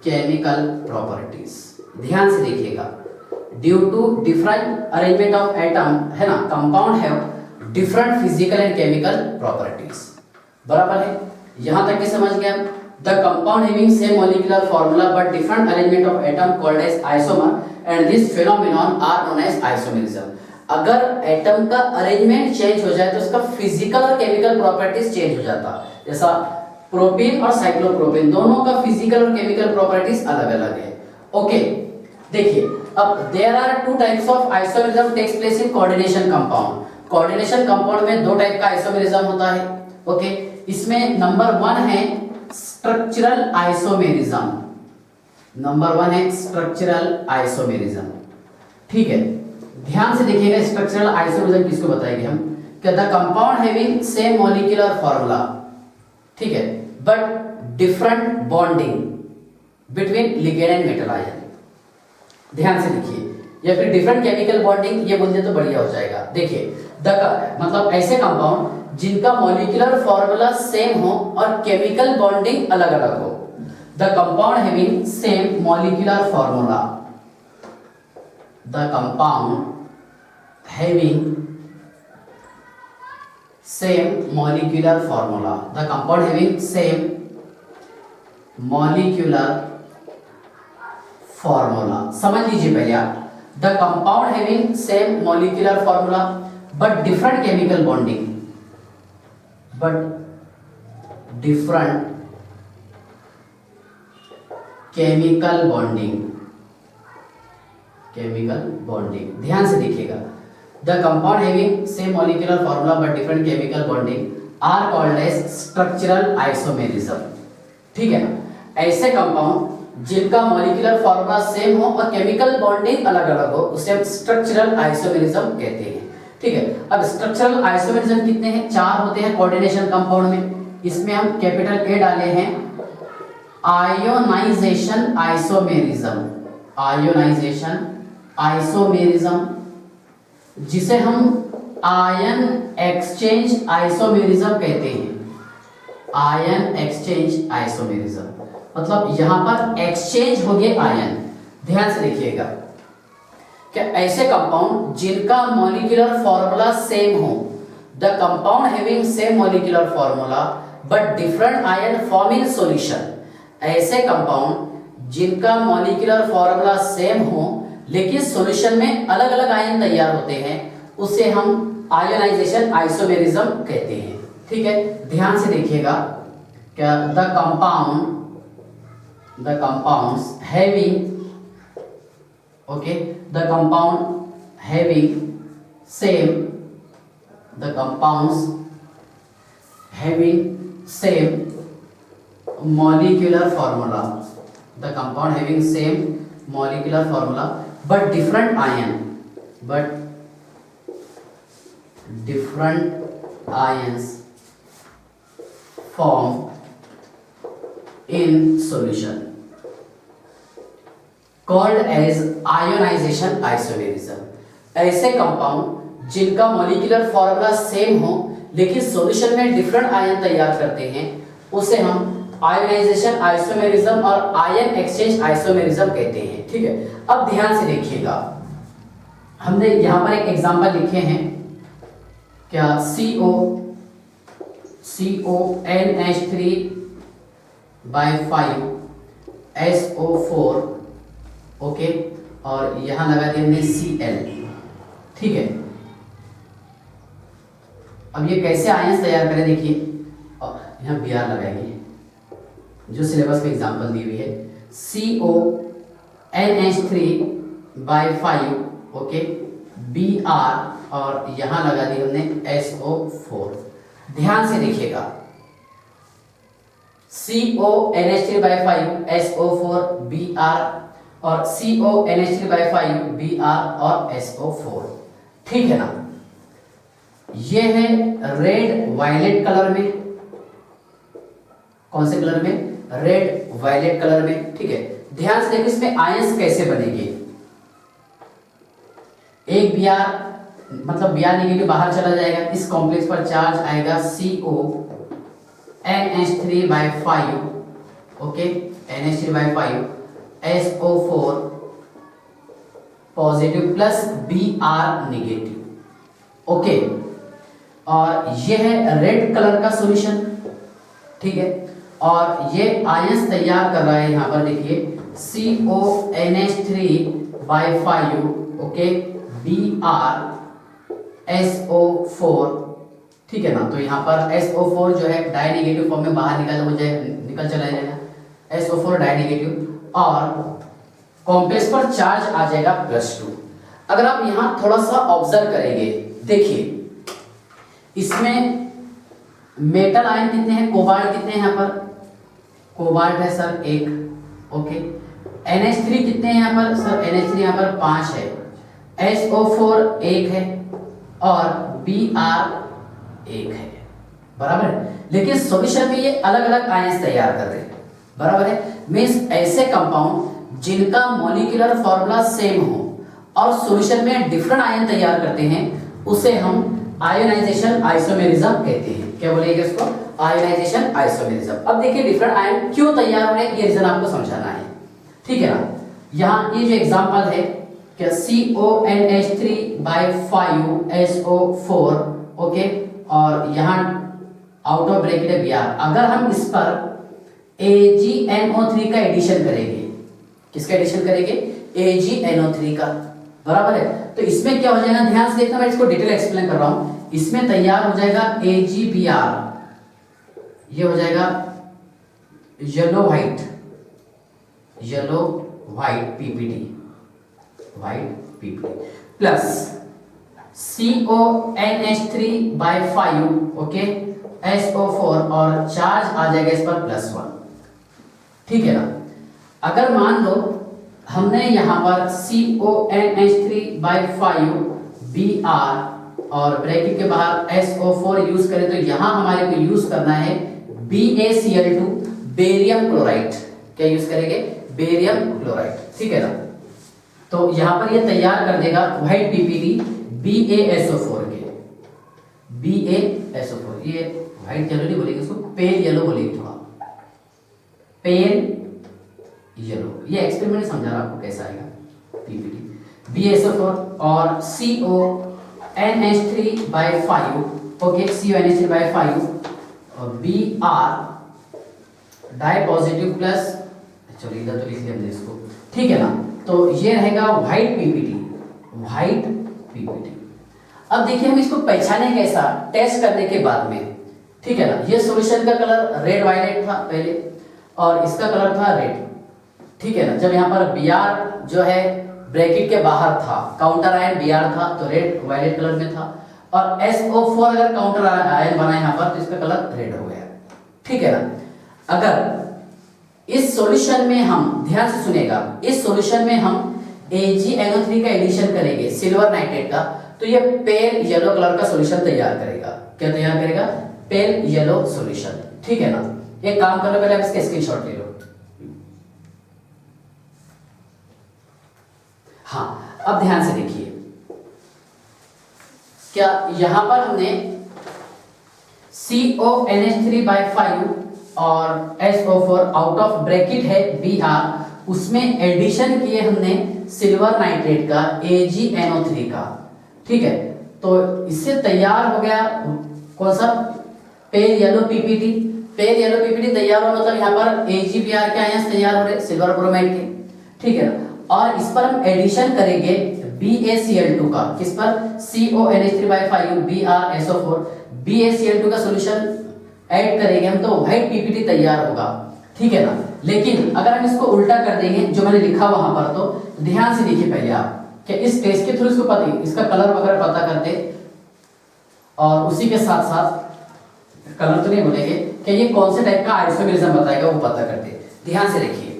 [SPEAKER 1] chemical properties। ध्यान से देखिएगा due to different arrangement of atom, है ना, compound have different physical and chemical properties, बराबर है। यहां तक के समझ गए। The compound having same molecular formula but different arrangement of atom called as isomer and this phenomenon are known as isomerism। अगर एटम का अरेंजमेंट चेंज हो जाए तो उसका फिजिकल और केमिकल प्रॉपर्टीज चेंज हो जाता। जैसा प्रोपेन और साइक्लोप्रोपेन दोनों का फिजिकल और केमिकल प्रॉपर्टीज अलग अलग है। ओके, देखिए अब there are two types of isomerism takes place in coordination compound. Coordination compound में दो टाइप का आइसोमेरिज्म होता है। ओके, इसमें नंबर 1 है स्ट्रक्चरल आइसोमेरिज्म। नंबर 1 है स्ट्रक्चरल आइसोमेरिज्म। ठीक है, ध्यान से देखिएगा, स्ट्रक्चरल आइसोमेरिज्म किसको बताएंगे हम, कि the compound having same molecular formula, ठीक है, but different bonding between ligand and metal ion. ध्यान से देखिए, या फिर डिफरेंट केमिकल बॉन्डिंग, ये बोल दे तो बढ़िया हो जाएगा। देखिए मतलब ऐसे कंपाउंड जिनका मॉलिक्यूलर फार्मूला सेम हो और केमिकल बॉन्डिंग अलग अलग हो। The compound having same molecular formula, the compound having same molecular formula, the compound having same molecular formula। समझ लीजिए पहले आप, the compound having same molecular formula but different chemical bonding, but different chemical bonding, chemical bonding। ध्यान से देखिएगा, the compound having same molecular formula but different chemical bonding are called as structural isomerism। ठीक है ना, ऐसे कंपाउंड जिनका मॉलिक्यूलर फार्मूला सेम हो और केमिकल बॉन्डिंग अलग अलग हो उसे हम स्ट्रक्चरल आइसोमेरिज्म कहते हैं। ठीक है, अब स्ट्रक्चरल आइसोमेरिज्म कितने हैं, 4 होते हैं कोऑर्डिनेशन कंपाउंड में। इसमें हम कैपिटल ए डाले हैं आयोनाइजेशन आइसोमेरिज्म, आयोनाइजेशन आइसोमेरिज्म, जिसे हम आयन एक्सचेंज आइसोमेरिज्म कहते हैं। आयन एक्सचेंज आइसोमेरिज्म मतलब यहां पर एक्सचेंज हो गए आयन। ध्यान से देखिएगा, कि ऐसे कंपाउंड जिनका मॉलिक्यूलर फार्मूला सेम हो, the compound having same molecular formula but different ion form in solution. ऐसे कंपाउंड जिनका मॉलिक्यूलर फार्मूला सेम हो लेकिन सॉल्यूशन में अलग अलग आयन तैयार होते हैं उसे हम आयोनाइजेशन आइसोमेरिज्म कहते हैं। ठीक है, ध्यान से देखिएगा, क्या the compounds having, okay, the compound having same, the compounds having same molecular formula, the compound having same molecular formula but different ions form in solution called as ionization isomerism। ऐसे कंपाउंड जिनका मॉलिक्यूलर फार्मूला सेम हो लेकिन सॉल्यूशन में डिफरेंट आयन तैयार करते हैं उसे हम आयोनाइजेशन आइसोमेरिज्म और आयन एक्सचेंज आइसोमेरिज्म कहते हैं। ठीक है, अब ध्यान से देखिएगा, हमने यहां पर एक एग्जांपल लिखे हैं, क्या CONH3/5SO4, ओके, और यहां लगा दिया हमने Cl। ठीक है, अब ये कैसे आयंस तैयार करें, देखिए यहां Br लगाएंगे जो सिलेबस में एग्जांपल दी हुई है, CONH3/5, ओके, Br और यहां लगा दी हमने SO4। ध्यान से देखिएगा, CONH3/5 SO4 Br और CONH3/5 Br और SO4। ठीक है ना, ये है रेड वायलेट कलर में, कौन से कलर में, रेड वायलेट कलर में। ठीक है, ध्यान से देखिए इसमें आयंस कैसे बनेंगे, एक Br मतलब Br नेगेटिव बाहर चला जाएगा, इस कॉम्प्लेक्स पर चार्ज आएगा CONH3/5, okay, NH3/5 SO4 positive plus Br negative, okay, और ये है रेड कलर का सॉल्यूशन। ठीक है, और ये आयंस तैयार कर रहा है, यहां पर देखिए CONH3/5, ओके, Br SO4 ठीक है ना। तो यहाँ पर SO4 जो है डाई नेगेटिव फॉर्म में बाहर निकल चला जाएगा, SO4 डाई नेगेटिव, और कॉम्प्लेक्स पर चार्ज आ जाएगा +2। अगर आप यहाँ थोड़ा सा ऑब्जर्व करेंगे, देखिए इसमें मेटल आयन कितने हैं, कोबाल्ट कितने हैं, यहाँ पर कोबाल्ट है सर 1, ओके। NH3 कितने हैं यहाँ पर सर, NH3 यहाँ पर 5 है, SO4 1 है और Br 1 है, बराबर है। लेकिन सॉल्यूशन में ये अलग अलग आयंस तैयार कर रहे हैं, बराबर है। मींस ऐसे कंपाउंड जिनका मॉलिक्यूलर फॉर्मूला सेम हो और सॉल्यूशन में डिफरेंट आयन तैयार करते हैं, उसे हम आयोनाइजेशन आइसोमेरिज्म कहते हैं। क्या बोलेंगे इसको, आयोनाइजेशन आइसोमेरिज्म। अब देखिए डिफरेंट आयन क्यों तैयार हो रहे हैं, ये रीजन आपको समझाना है, ठीक है ना। यहाँ ये जो एग्जांपल है क्या, CONH3/5SO4, ओके, और यहाँ आउट ऑफ ब्रैकेट है Br। अगर हम इस पर AgNO3 का एडिशन करेंगे, किसका एडिशन करेंगे, AgNO3 का, बराबर है। तो इसमें क्या हो जाएगा, ध्यान से देखना, मैं इसको डिटेल एक्सप्लेन कर रहा हूं। इसमें तैयार हो जाएगा AgBr, ये हो जाएगा yellow white PPT plus CONH3/5, okay, SO4, और चार्ज आ जाएगा इस पर +1, ठीक है ना। अगर मान लो हमने यहाँ पर CONH3/5 Br और ब्रैकेट के बाहर SO4 यूज करें, तो यहाँ हमारे को यूज करना है BaCl2 बेरियम क्लोराइड। क्या यूज करेंगे, बेरियम क्लोराइड, ठीक है ना। तो यहाँ पर ये तैयार कर देगा व्हाइट PPT BaSO4 के, BaSO4, ये व्हाइट येलो नहीं बोलेंगे इसको, पेल येलो बोलेंगे, थोड़ा पेल येलो। ये एक्सपेरिमेंट समझा रहा आपको कैसा आएगा PPT BaSO4 और CONH3/5, ओके, CONH3/5 और Br डाई पॉजिटिव प्लस, चलो इधर तो लिख लिया हमने इसको, ठीक है ना। तो ये रहेगा व्हाइट PPT। अब देखिए हम इसको पहचाने कैसा, टेस्ट करने के बाद में, ठीक है ना। ये सॉल्यूशन का कलर रेड वायलेट था पहले और इसका कलर था रेड, ठीक है ना। जब यहाँ पर Br जो है ब्रैकेट के बाहर था, काउंटर आयन Br था तो रेड वायलेट कलर में था, और SO4 अगर काउंटर आयन बना यहाँ पर तो इसका कलर रेड हो गया, ठीक है ना। अगर इस सॉल्यूशन में हम, ध्यान से सुनेगा, इस सॉल्यूशन में हम AgNO3 का एडिशन करेंगे सिल्वर नाइट्रेट का, तो ये पेल येलो कलर का सॉल्यूशन तैयार करेगा। क्या तैयार करेगा, पेल येलो सॉल्यूशन, ठीक है ना। एक काम कर लो, पहले आप इसका स्क्रीनशॉट ले लो। हाँ, अब ध्यान से देखिए, क्या यहां पर हमने CONH3/5 और SO4 आउट ऑफ ब्रैकेट है Br, उसमें एडिशन किए हमने सिल्वर नाइट्रेट का AgNO3 का, ठीक है। तो इससे तैयार हो गया कौन सा, pale yellow PPT। Pale yellow PPT तैयार हो, मतलब यहाँ पर AgBr के आयंस तैयार हो रहे सिल्वर ब्रोमाइड के, ठीक है ना। और इस पर हम एडिशन करेंगे BaCl2 का, किस पर, CONH3/5 BrSO4, BaCl2 का सॉल्यूशन ऐड करेंगे हम, तो व्हाइट PPT तैयार होगा, ठीक है ना। लेकिन अगर हम इसको उल्टा कर देंगे जो मैंने लिखा वहां पर, तो ध्यान से देखिए पहले आप, कि इस टेस्ट के थ्रू इसको पता, इसका कलर वगैरह पता करते, और उसी के साथ साथ कलर तो नहीं बोलेंगे कि ये कौन से टाइप का आइसोमेरिज्म बताएगा, वो पता करते। ध्यान से देखिए,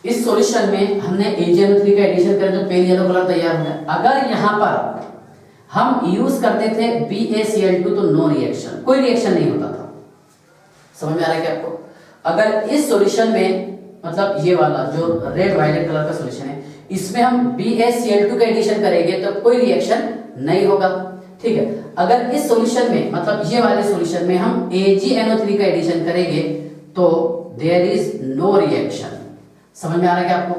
[SPEAKER 1] इस सॉल्यूशन में हमने AgNO3 का एडिशन करें तो पेल येलो कलर तैयार हो गया। अगर यहाँ पर हम यूज करते थे BaCl2 तो नो रिएक्शन, कोई रिएक्शन नहीं होता था। समझ में आ रहा है क्या आपको? अगर इस सॉल्यूशन में, मतलब ये वाला जो रेड वायलेट कलर का सॉल्यूशन है, इसमें हम BaCl2 का एडिशन करेंगे तो कोई रिएक्शन नहीं होगा, ठीक है। अगर इस सॉल्यूशन में, मतलब ये वाले सॉल्यूशन में हम AgNO3 का एडिशन करेंगे तो देयर इज नो रिएक्शन। समझ में आ रहा है क्या आपको?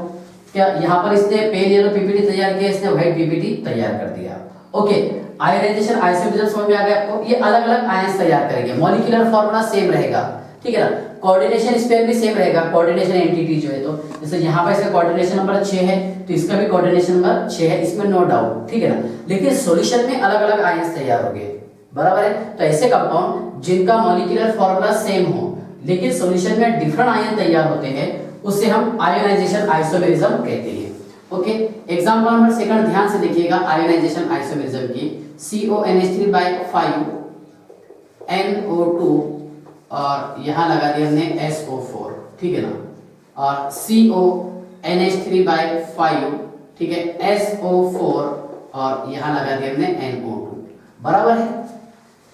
[SPEAKER 1] क्या यहाँ पर इसने पेल येलो PPT तैयार किया, इसने व्हाइट PPT तैयार कर दिया, ओके। आयोनाइजेशन आइसोमेरिज्म समझ में आ गया आपको? ये अलग अलग आयंस तैयार करेंगे, मॉलिक्यूलर फॉर्मूला सेम रहेगा, ठीक है ना। कोऑर्डिनेशन स्पेयर भी सेम रहेगा, कोऑर्डिनेशन एंटिटी जो है, तो जैसे यहाँ पर इसका कोऑर्डिनेशन नंबर 6 है तो इसका भी कोऑर्डिनेशन नंबर 6 है, इसमें नो डाउट, ठीक है ना। लेकिन सॉल्यूशन में अलग अलग आयंस तैयार हो गए, बराबर है। तो ऐसे कंपाउंड जिनका मॉलिक्यूलर फॉर्मूला सेम हो लेकिन सॉल्यूशन में डिफरेंट आयन तैयार होते हैं उसे हम आयोनाइजेशन आइसोमेरिज्म कहते हैं। ओके, एग्जांपल नंबर सेकंड ध्यान से देखिएगा आयोनाइजेशन आइसोमेरिज्म की। CONH3/5 NO2 और यहाँ लगा दिया हमने SO4, ठीक है ना, और CONH3/5, ठीक है, SO4 और यहाँ लगा दिया हमने NO2, बराबर है।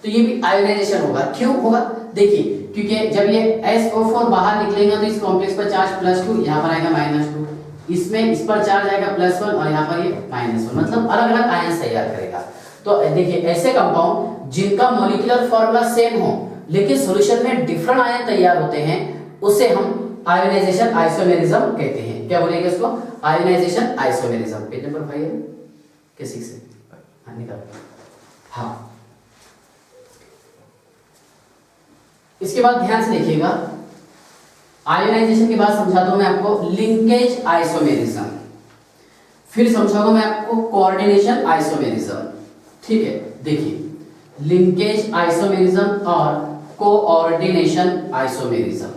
[SPEAKER 1] तो ये भी आयोनाइजेशन होगा। क्यों होगा? देखिए, क्योंकि जब ये SO4 बाहर निकलेगा तो इस कॉम्प्लेक्स पर चार्ज +2, यहाँ पर आएगा -2, इसमें इस पर चार्ज आएगा +1 और यहाँ पर ये -1, मतलब अलग अलग आयन तैयार करेगा। तो देखिए ऐसे कंपाउंड जिनका मॉलिक्यूलर फॉर्मूला सेम हो लेकिन सॉल्यूशन में डिफरेंट आयन तैयार होते हैं उसे हम आयोनाइजेशन आइसोमेरिज्म कहते हैं। क्या बोलेंगे इसको? Ionisation isomerism. पेज नंबर 5 है के 6 है? हाँ, निकाल। हाँ, इसके बाद ध्यान से देखिएगा, आयोनाइजेशन के बाद समझाता हूं मैं आपको लिंकेज आइसोमेरिज्म, फिर समझाऊंगा मैं आपको कोऑर्डिनेशन आइसोमेरिज्म, ठीक है। देखिए, लिंकेज आइसोमेरिज्म और कोऑर्डिनेशन आइसोमेरिज्म।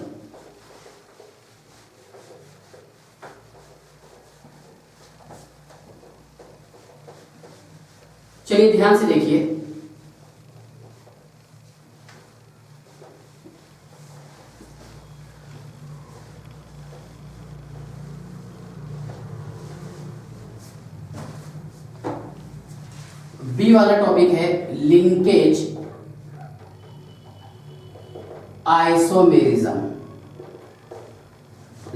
[SPEAKER 1] चलिए ध्यान से देखिए, बी वाला टॉपिक है लिंकेज आइसोमेरिज्म।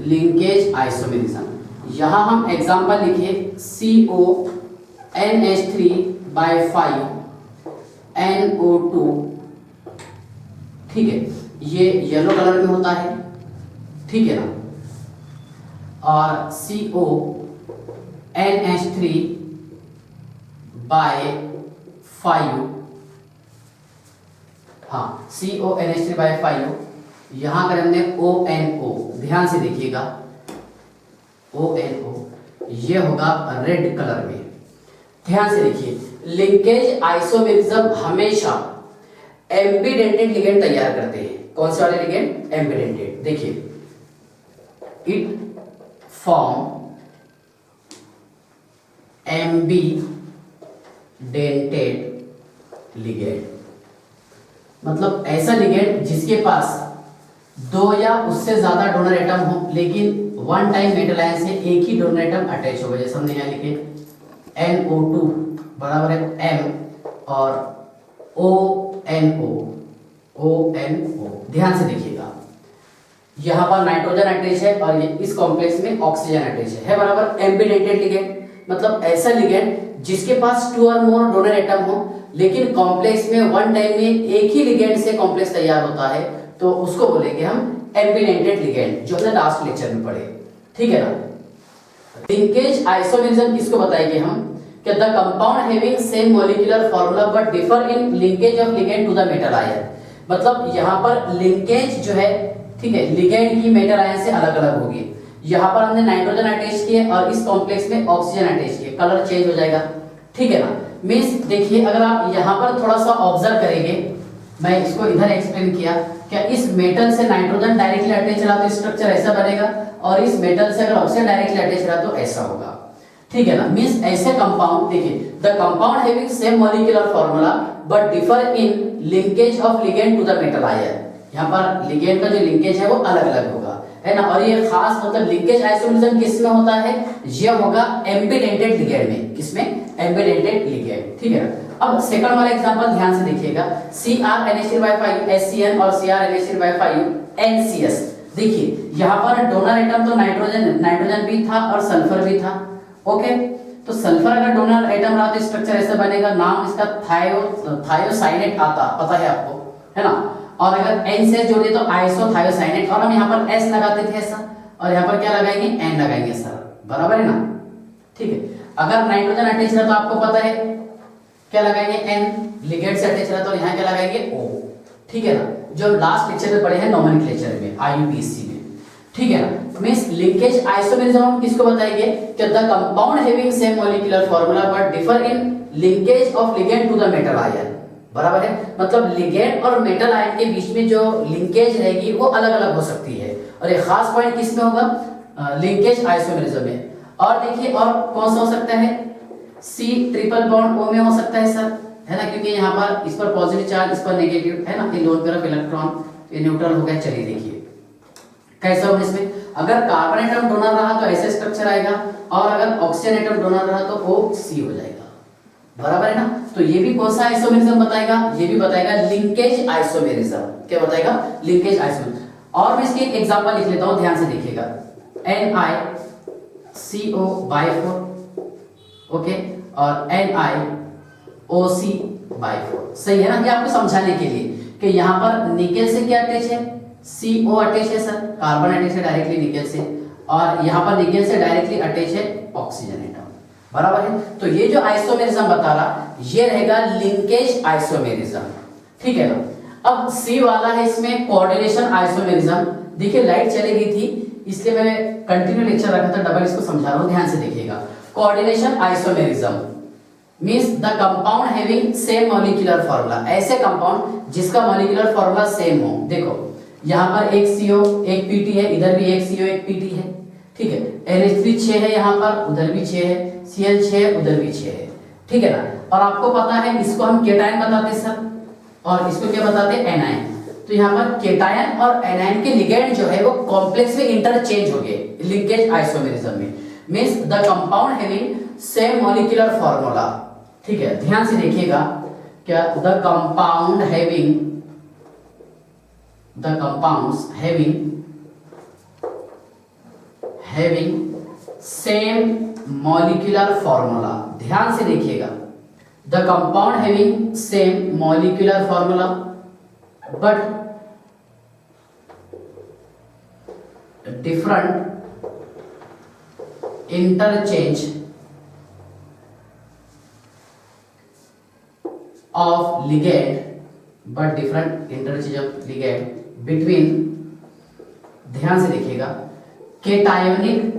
[SPEAKER 1] लिंकेज आइसोमेरिज्म, यहां हम एग्जांपल लिखे CONH3/5 NO2, ठीक है, ये येलो कलर में होता है, ठीक है ना, और CONH3/5, हाँ, CONH3/5, यहां कर हमने ONO, ध्यान से देखिएगा, ONO ये होगा रेड कलर में। ध्यान से देखिए, लिंकेज आइसोमेरिज्म हमेशा एम्बिडेंटेड लिगेंड तैयार करते हैं। कौन से वाले लिगेंड? एम्बिडेंटेड। देखिए, इट फॉर्म एम्बिडेंटेड लिगेंड, मतलब ऐसा लिगेंड जिसके पास दो या उससे ज्यादा डोनर एटम हो लेकिन वन टाइम मेटल आयन से एक ही डोनर एटम अटैच हो, जैसे हमने यहाँ लिखे NO2 बराबर है M और ONO। ध्यान से देखिएगा, यहाँ पर नाइट्रोजन अटैच है और ये इस कॉम्प्लेक्स में ऑक्सीजन अटैच है बराबर। एम्बिडेंटेड लिगेंड मतलब ऐसा लिगेंड जिसके पास 2 और मोर डोनर एटम हो लेकिन कॉम्प्लेक्स में वन टाइम में एक ही लिगेंड से कॉम्प्लेक्स तैयार होता है, तो उसको बोलेंगे हम एम्बिडेंटेड लिगेंड, जो हमने लास्ट लेक्चर में पढ़े, ठीक है ना। लिंकेज आइसोमेरिज्म किसको बताएंगे हम? कि the compound having same molecular formula but differ in linkage of ligand to the metal ion, मतलब यहाँ पर लिंकेज जो है, ठीक है, लिगेंड की मेटल आयन से अलग अलग होगी। यहाँ पर हमने नाइट्रोजन अटैच किए और इस कॉम्प्लेक्स में ऑक्सीजन अटैच किए, कलर चेंज हो जाएगा, ठीक है ना। मींस देखिए, अगर आप यहाँ पर थोड़ा सा ऑब्जर्व करेंगे, मैं इसको इधर एक्सप्लेन किया, क्या इस मेटल से नाइट्रोजन डायरेक्टली अटैच रहा तो स्ट्रक्चर ऐसा बनेगा और इस मेटल से अगर ऑक्सीजन डायरेक्टली अटैच रहा तो ऐसा होगा, ठीक है ना। मींस ऐसे कंपाउंड, देखिए, the compound having same molecular formula but differ in linkage of ligand to the metal ion, यहाँ पर लिगेंड का जो लिंकेज है वो अलग अलग होगा, है ना। और ये खास मतलब लिंकेज आइसोमेरिज्म किसमें होता है? ये होगा एम्बिडेंटेड लिगेंड में। किसमें? एम्बिडेंटेड लिगेंड, ठीक है ना। अब सेकंड वाला एग्जांपल ध्यान से देखिएगा, CrNH3/5 HCN और CrNH3/5 NCS। देखिए, यहाँ पर डोनर एटम तो नाइट्रोजन भी था और सल्फर भी था, ओके। तो सल्फर अगर डोनर एटम रहा तो स्ट्रक्चर ऐसा बनेगा, नाम इसका थायोसाइनेट आता, पता है आपको, है ना। और अगर N से जोड़े तो आइसोथायोसाइनेट, और हम यहाँ पर S लगाते थे ऐसा, और यहाँ पर क्या लगाएंगे? N लगाएंगे सर, बराबर है ना, ठीक है। अगर नाइट्रोजन अटैच रहा तो आपको पता है क्या लगाएंगे? N, लिगेंड से अटैच रहा तो यहाँ क्या लगाएंगे? O, ठीक है ना, जो लास्ट लेक्चर में पढ़े हैं नोमेनक्लेचर में, IUPAC में, ठीक है ना। मींस लिंकेज आइसोमेरिज्म हम किसको बताएंगे? कि the compound having same molecular formula but differ in linkage of ligand to the metal ion, बराबर है। मतलब लिगेंड और मेटल आयन के बीच में जो लिंकेज रहेगी वो अलग अलग हो सकती है, और ये खास पॉइंट किस में होगा, लिंकेज आइसोमेरिज्म में। और देखिए और कौन सा हो सकता है, C ट्रिपल बॉन्ड O में हो सकता है सर, है ना, क्योंकि यहाँ पर इस पर पॉजिटिव चार्ज, इस पर नेगेटिव, है ना, ये लोन तरफ इलेक्ट्रॉन, ये न्यूट्रल हो गया। चलिए देखिए कैसा होगा इसमें, अगर कार्बन एटम डोनर रहा तो ऐसे स्ट्रक्चर आएगा, और अगर ऑक्सीजन एटम डोनर रहा तो OC हो जाएगा, बराबर है ना। तो ये भी कौन सा आइसोमेरिज्म बताएगा, ये भी बताएगा लिंकेज आइसोमेरिज्म। क्या बताएगा, लिंकेज आइसोमेरिज्म। और मैं इसकी एक एग्जांपल लिख लेता हूं, ध्यान से देखिएगा, NiCO/4, ओके, और NiOC/4, सही है ना। ये आपको समझाने के लिए कि यहाँ पर निकेल से क्या अटैच है, CO अटैच है सर, कार्बन अटैच है डायरेक्टली निकेल से, और यहाँ पर निकेल से डायरेक्टली अटैच है ऑक्सीजन एटम, बराबर है। तो ये जो आइसोमेरिज्म बता रहा, ये रहेगा लिंकेज आइसोमेरिज्म, ठीक है ना। अब C वाला है इसमें कोऑर्डिनेशन आइसोमेरिज्म। देखिए लाइट चली गई थी, इसलिए मैंने कंटिन्यू लेक्चर रखा था, डबल इसको समझा रहा हूं, ध्यान से देखिएगा। Coordination isomerism means the compound having same molecular formula, ऐसे कंपाउंड जिसका मॉलिक्यूलर फार्मूला सेम हो। देखो यहाँ पर एक CO एक PT है, इधर भी एक CO एक PT है, ठीक है। NH3 6 है यहाँ पर, उधर भी 6 है, Cl 6 है, उधर भी 6 है, ठीक है ना। और आपको पता है इसको हम केटायन बताते हैं सर, और इसको क्या बताते हैं, एनायन। तो यहाँ पर केटायन और एनायन के लिगेंड जो है वो कॉम्प्लेक्स में इंटरचेंज हो गए लिंकेज आइसोमेरिज्म में, means the compound having same molecular formula, ठीक है। ध्यान से देखिएगा, क्या the compound having, the compounds having same molecular formula, ध्यान से देखिएगा, the compound having same molecular formula but different interchange of ligand, but different interchange of ligand between, ध्यान से देखिएगा, cationic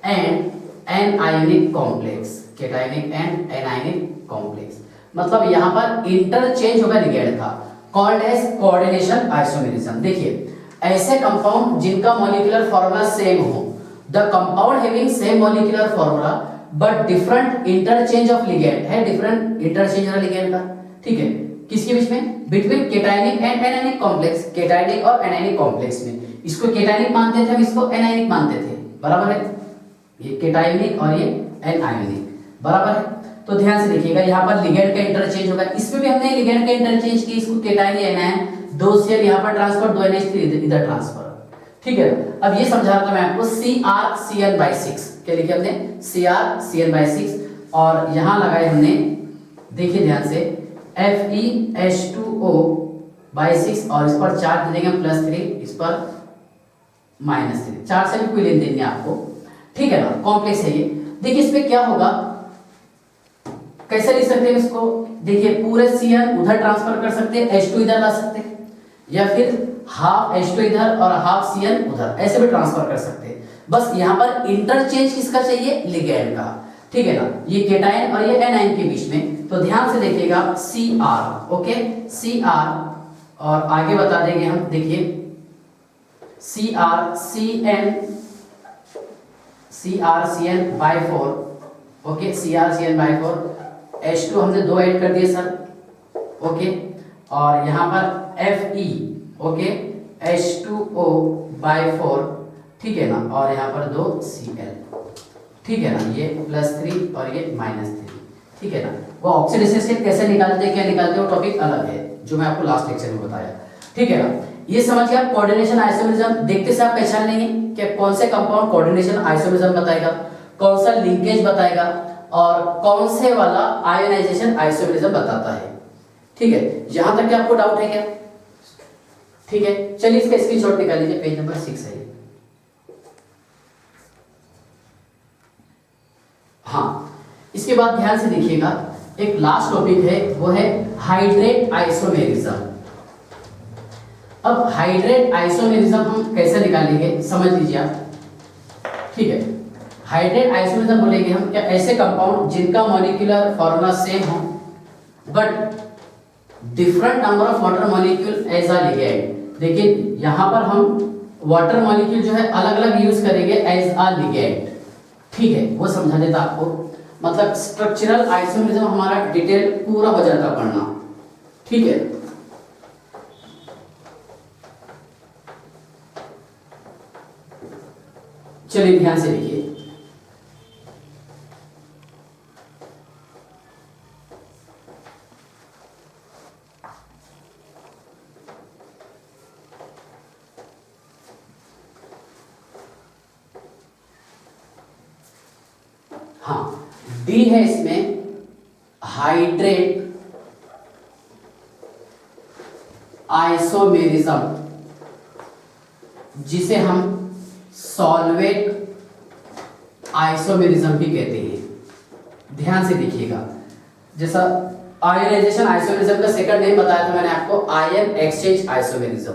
[SPEAKER 1] and anionic complex, cationic and anionic complex. मतलब यहाँ पर इंटरचेंज होगा लिगेंड का, कॉल्ड एज कोऑर्डिनेशन आइसोमेरिज्म। देखिए ऐसे कंपाउंड जिनका मॉलिक्यूलर फार्मूला सेम हो, the compound having same molecular formula but different interchange of ligand, है डिफरेंट इंटरचेंज है लिगेंड का, ठीक है। किसके बीच में, बिटवीन केटायनिक एंड एनायनिक कॉम्प्लेक्स, केटायनिक और एनायनिक कॉम्प्लेक्स में। इसको केटायनिक मानते थे, हम इसको एनायनिक मानते थे, बराबर है। ये केटायनिक और ये एनायनिक, बराबर है। तो ध्यान से देखिएगा, यहाँ पर लिगेंड का इंटरचेंज होगा, इसमें भी हमने लिगेंड का इंटरचेंज किया, इसको केटायन एनायन, 2 Cl यहाँ पर ट्रांसफर, 2 NH3 इधर ट्रांसफर, ठीक है। अब ये समझा रहा था मैं आपको, CrCN/6, क्या लिखे हमने, CrCN/6, और यहाँ लगाए हमने, देखिए ध्यान से, FeH2O/6, और इस पर चार्ज दे देंगे +3, इस पर -3, चार्ज से भी कोई लेन देन नहीं आपको, ठीक है ना, कॉम्प्लेक्स है ये। देखिए इसमें क्या होगा, कैसे लिख सकते हैं इसको, देखिए पूरे Cn उधर ट्रांसफर कर सकते हैं, H2 इधर ला सकते हैं, या फिर हाफ H2 इधर और हाफ Cn उधर, ऐसे भी ट्रांसफर कर सकते हैं। बस यहाँ पर इंटरचेंज किसका चाहिए, लिगेंड का, ठीक है ना। ये केटायन और ये एनायन के बीच में, तो ध्यान से देखिएगा, Cr, ओके, Cr, और आगे बता देंगे हम, देखिए CrCN/4, ओके, CrCN/4, H2 हमने 2 ऐड कर दिए सर, ओके, और यहाँ पर Fe, ओके, H2O/4, ठीक है ना, और यहाँ पर 2 Cl, ठीक है ना, ये +3 और ये -3, ठीक है ना। वो ऑक्सीडेशन स्टेट कैसे निकालते हैं, क्या निकालते हैं, वो टॉपिक अलग है जो मैं आपको लास्ट लेक्चर में बताया, ठीक है ना। ये समझ गया, कोऑर्डिनेशन आइसोमेरिज्म देखते से आप पहचान लेंगे कि कौन से कंपाउंड कोऑर्डिनेशन आइसोमेरिज्म बताएगा, कौन सा लिंकेज बताएगा, और कौन से वाला आयोनाइजेशन आइसोमेरिज्म बताता है, ठीक है। यहां तक क्या आपको डाउट है क्या, ठीक है। चलिए इसका स्क्रीनशॉट निकाल लीजिए, पेज नंबर 6 है। हाँ, इसके बाद ध्यान से देखिएगा, एक लास्ट टॉपिक है, वो है हाइड्रेट आइसोमेरिज्म। अब हाइड्रेट आइसोमेरिज्म हम कैसे निकालेंगे, समझ लीजिए आप, ठीक है। हाइड्रेट आइसोमेरिज्म बोलेंगे हम क्या, ऐसे कंपाउंड जिनका मॉलिक्यूलर फार्मूला सेम हो but different number of water molecule as a ligand, लेकिन यहाँ पर हम वाटर मॉलिक्यूल जो है अलग अलग यूज करेंगे एज अ लिगेंड। ठीक है, वो समझा देता आपको। मतलब स्ट्रक्चरल आइसोमेरिज्म हमारा डिटेल पूरा हो जाता पढ़ना। ठीक है, चलिए ध्यान से देखिए। हाँ, डी है इसमें हाइड्रेट आइसोमेरिज्म, जिसे हम सॉल्वेट आइसोमेरिज्म भी कहते हैं। ध्यान से देखिएगा, जैसा आयनाइजेशन आइसोमेरिज्म का सेकंड नेम बताया था मैंने आपको, आयन एक्सचेंज आइसोमेरिज्म,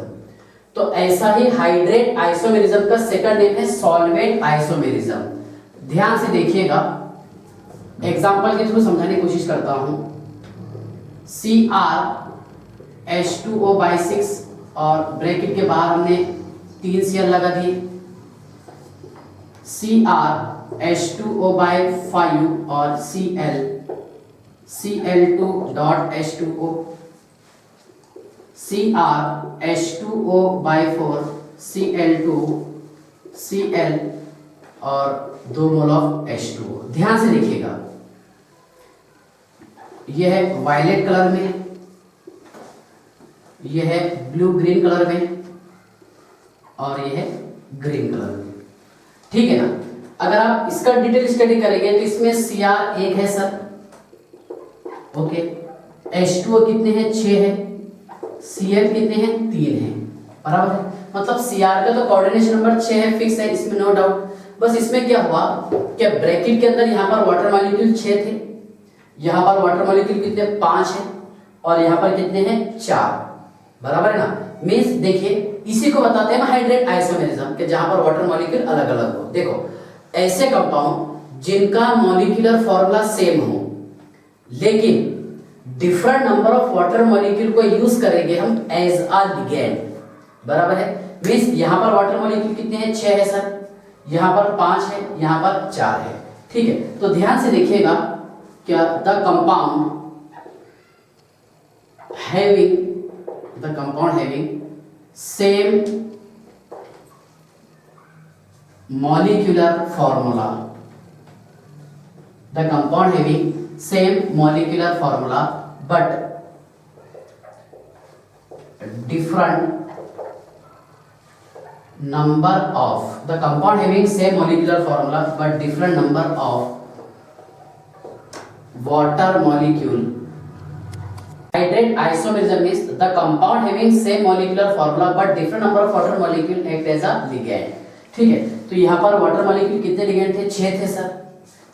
[SPEAKER 1] तो ऐसा ही हाइड्रेट आइसोमेरिज्म का सेकंड नेम है सॉल्वेट आइसोमेरिज्म। ध्यान से देखिएगा, एग्जांपल के थ्रू समझाने की कोशिश करता हूं। CrH2O/6 और ब्रैकेट के बाहर हमने 3 Cl लगा दिए, CrH2O/5 और Cl2.H2O, CrH2O/4 Cl2 Cl और 2 मोल ऑफ H2O। ध्यान से देखिएगा, यह है वायलेट कलर में, यह है ब्लू ग्रीन कलर में, और यह है ग्रीन कलर में। ठीक है ना। अगर आप इसका डिटेल स्टडी करेंगे तो इसमें Cr 1 है सर, ओके, H2O कितने हैं 6 है, Cl कितने हैं 3 है, बराबर है। मतलब Cr का तो कोऑर्डिनेशन नंबर 6 है, फिक्स है, इसमें नो डाउट। बस इसमें क्या हुआ कि ब्रैकेट के अंदर यहाँ पर वाटर मॉलिक्यूल 6 थे, यहाँ पर वाटर मॉलिक्यूल कितने 5 है, और यहाँ पर कितने हैं 4, बराबर है ना। मींस देखिए, इसी को बताते हैं हाइड्रेट आइसोमेरिज्म कि जहां पर वाटर मॉलिक्यूल अलग अलग हो। देखो, ऐसे कंपाउंड जिनका मॉलिक्यूलर फॉर्मूला सेम हो लेकिन different number of water molecule को यूज करेंगे हम एज अ लिगेंड, बराबर है। मींस यहां पर वाटर मॉलिक्यूल कितने हैं 6 है सर, यहां पर 5 है, यहां पर 4 है। ठीक है, तो ध्यान से देखिएगा, क्या the compound having same molecular formula, the compound having same molecular formula but different number of water molecule. Hydrate isomerism is the compound having same molecular formula but different number of water molecule act as a ligand. ठीक है, तो यहाँ पर वाटर मॉलिक्यूल कितने लिगेंड थे 6 थे सर,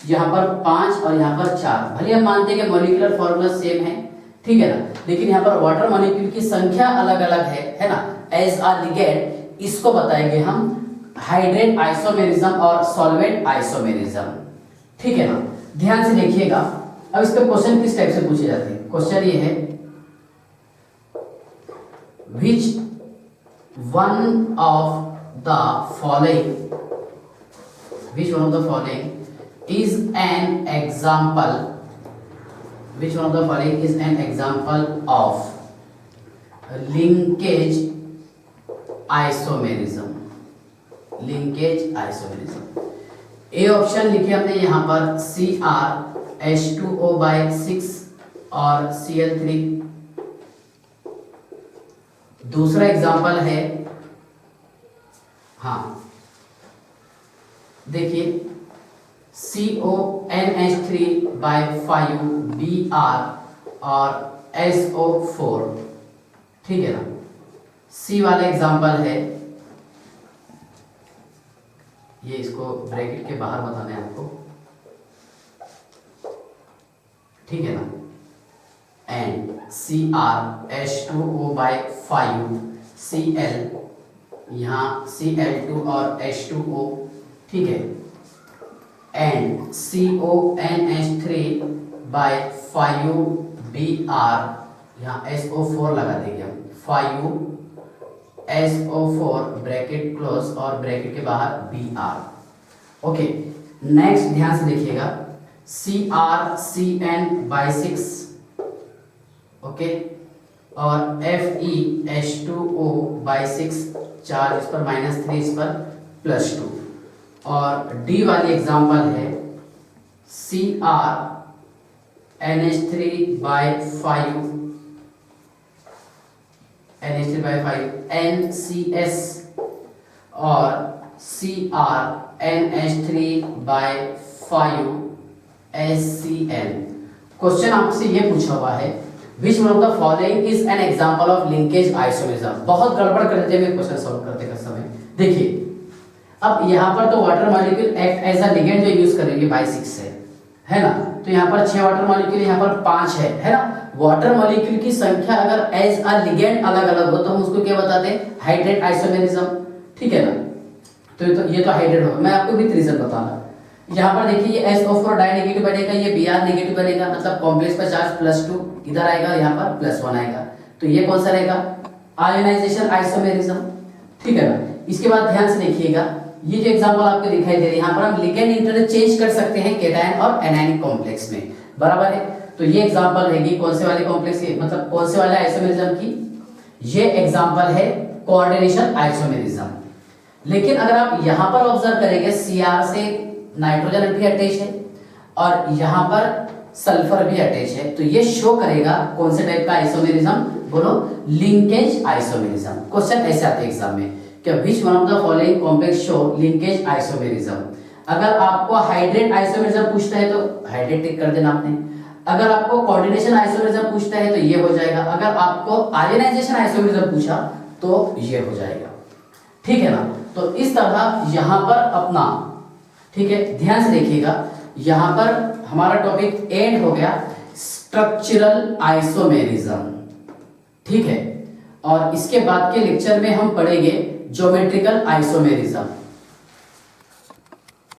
[SPEAKER 1] यहाँ पर 5 और यहाँ पर 4। भले हम मानते हैं कि मॉलिक्यूलर फॉर्मूला सेम है, ठीक है ना, लेकिन यहाँ पर वाटर मॉलिक्यूल की संख्या अलग अलग है ना, एज अ लिगेंड। इसको बताएंगे हम हाइड्रेट आइसोमेरिज्म और सॉल्वेट आइसोमेरिज्म। ठीक है ना, ध्यान से देखिएगा। अब इस पे क्वेश्चन किस टाइप से पूछे जाते हैं। क्वेश्चन ये है, which one of the following is an example of linkage isomerism। A option लिखे हमने यहाँ पर CrH2O/6 और Cl3। दूसरा एग्जांपल है, हाँ देखिए, CONH3/5Br और SO4। ठीक है ना। सी वाला एग्जांपल है, ये इसको ब्रैकेट के बाहर बताना है आपको, ठीक है ना। एंड CrH2O/5 Cl, यहाँ Cl2 और H2O, ठीक है, एंड CONH3/5Br यहाँ SO4 लगा देंगे हम, 5SO4 ब्रैकेट क्लोज और ब्रैकेट के बाहर Br। ओके, नेक्स्ट ध्यान से देखिएगा, CrCN/6, ओके, और FeH2O/6, चार्ज इस पर -3, इस पर +2। और D वाली एग्जांपल है CrNH3/5 NCS और CrNH3/5 SCN। क्वेश्चन आपसे ये पूछा हुआ है, which one of the following is an example of linkage isomerism. बहुत गड़बड़ करते हैं क्वेश्चन सॉल्व करते के समय। देखिए, अब यहाँ पर तो water molecule act as a ligand जो यूज करेंगे बाई6 से, है ना, तो यहाँ पर 6 वाटर मॉलिक्यूल, यहाँ पर 5 है ना। वाटर मॉलिक्यूल की संख्या अगर एज अ लिगेंड अलग अलग हो तो हम उसको क्या बताते हैं, हाइड्रेट आइसोमेरिज्म, ठीक है ना। तो ये तो हाइड्रेट होगा। मैं आपको विथ रीजन बता रहा। यहाँ पर देखिए, ये SO4 डाई नेगेटिव बनेगा, ये Br नेगेटिव बनेगा, मतलब कॉम्प्लेक्स पर चार्ज +2 इधर आएगा, यहाँ पर +1 आएगा, तो ये कौन सा रहेगा, आयोनाइजेशन आइसोमेरिज्म, ठीक है ना। इसके बाद ध्यान से देखिएगा, ये जो एग्जांपल आपको दिखाई दे रही है, यहाँ पर हम लिगेंड इंटरचेंज कर सकते हैं कैटायन और एनायनिक कॉम्प्लेक्स में, बराबर है। तो ये एग्जांपल रहेगी कौन से वाले कॉम्प्लेक्स की, मतलब कौन से वाले आइसोमेरिज्म की, ये एग्जांपल है कोऑर्डिनेशन आइसोमेरिज्म। लेकिन अगर आप यहाँ पर ऑब्जर्व करेंगे, Cr से नाइट्रोजन भी अटैच है और यहाँ पर सल्फर भी अटैच है, तो ये शो करेगा कौन से टाइप का आइसोमेरिज्म, बोलो, लिंकेज आइसोमेरिज्म। क्वेश्चन ऐसे आते हैं एग्जाम में, क्या which one of the following complex show linkage isomerism. अगर आपको हाइड्रेट आइसोमेरिज्म पूछता है तो हाइड्रेट टिक कर देना आपने, अगर आपको कोऑर्डिनेशन आइसोमेरिज्म पूछता है तो ये हो जाएगा, अगर आपको आयोनाइजेशन आइसोमेरिज्म पूछा तो ये हो जाएगा, ठीक है ना। तो इस तरह यहाँ पर अपना, ठीक है, ध्यान से देखिएगा, यहाँ पर हमारा टॉपिक एंड हो गया, स्ट्रक्चरल आइसोमेरिज्म, ठीक है। और इसके बाद के लेक्चर में हम पढ़ेंगे ज्योमेट्रिकल आइसोमेरिज्म।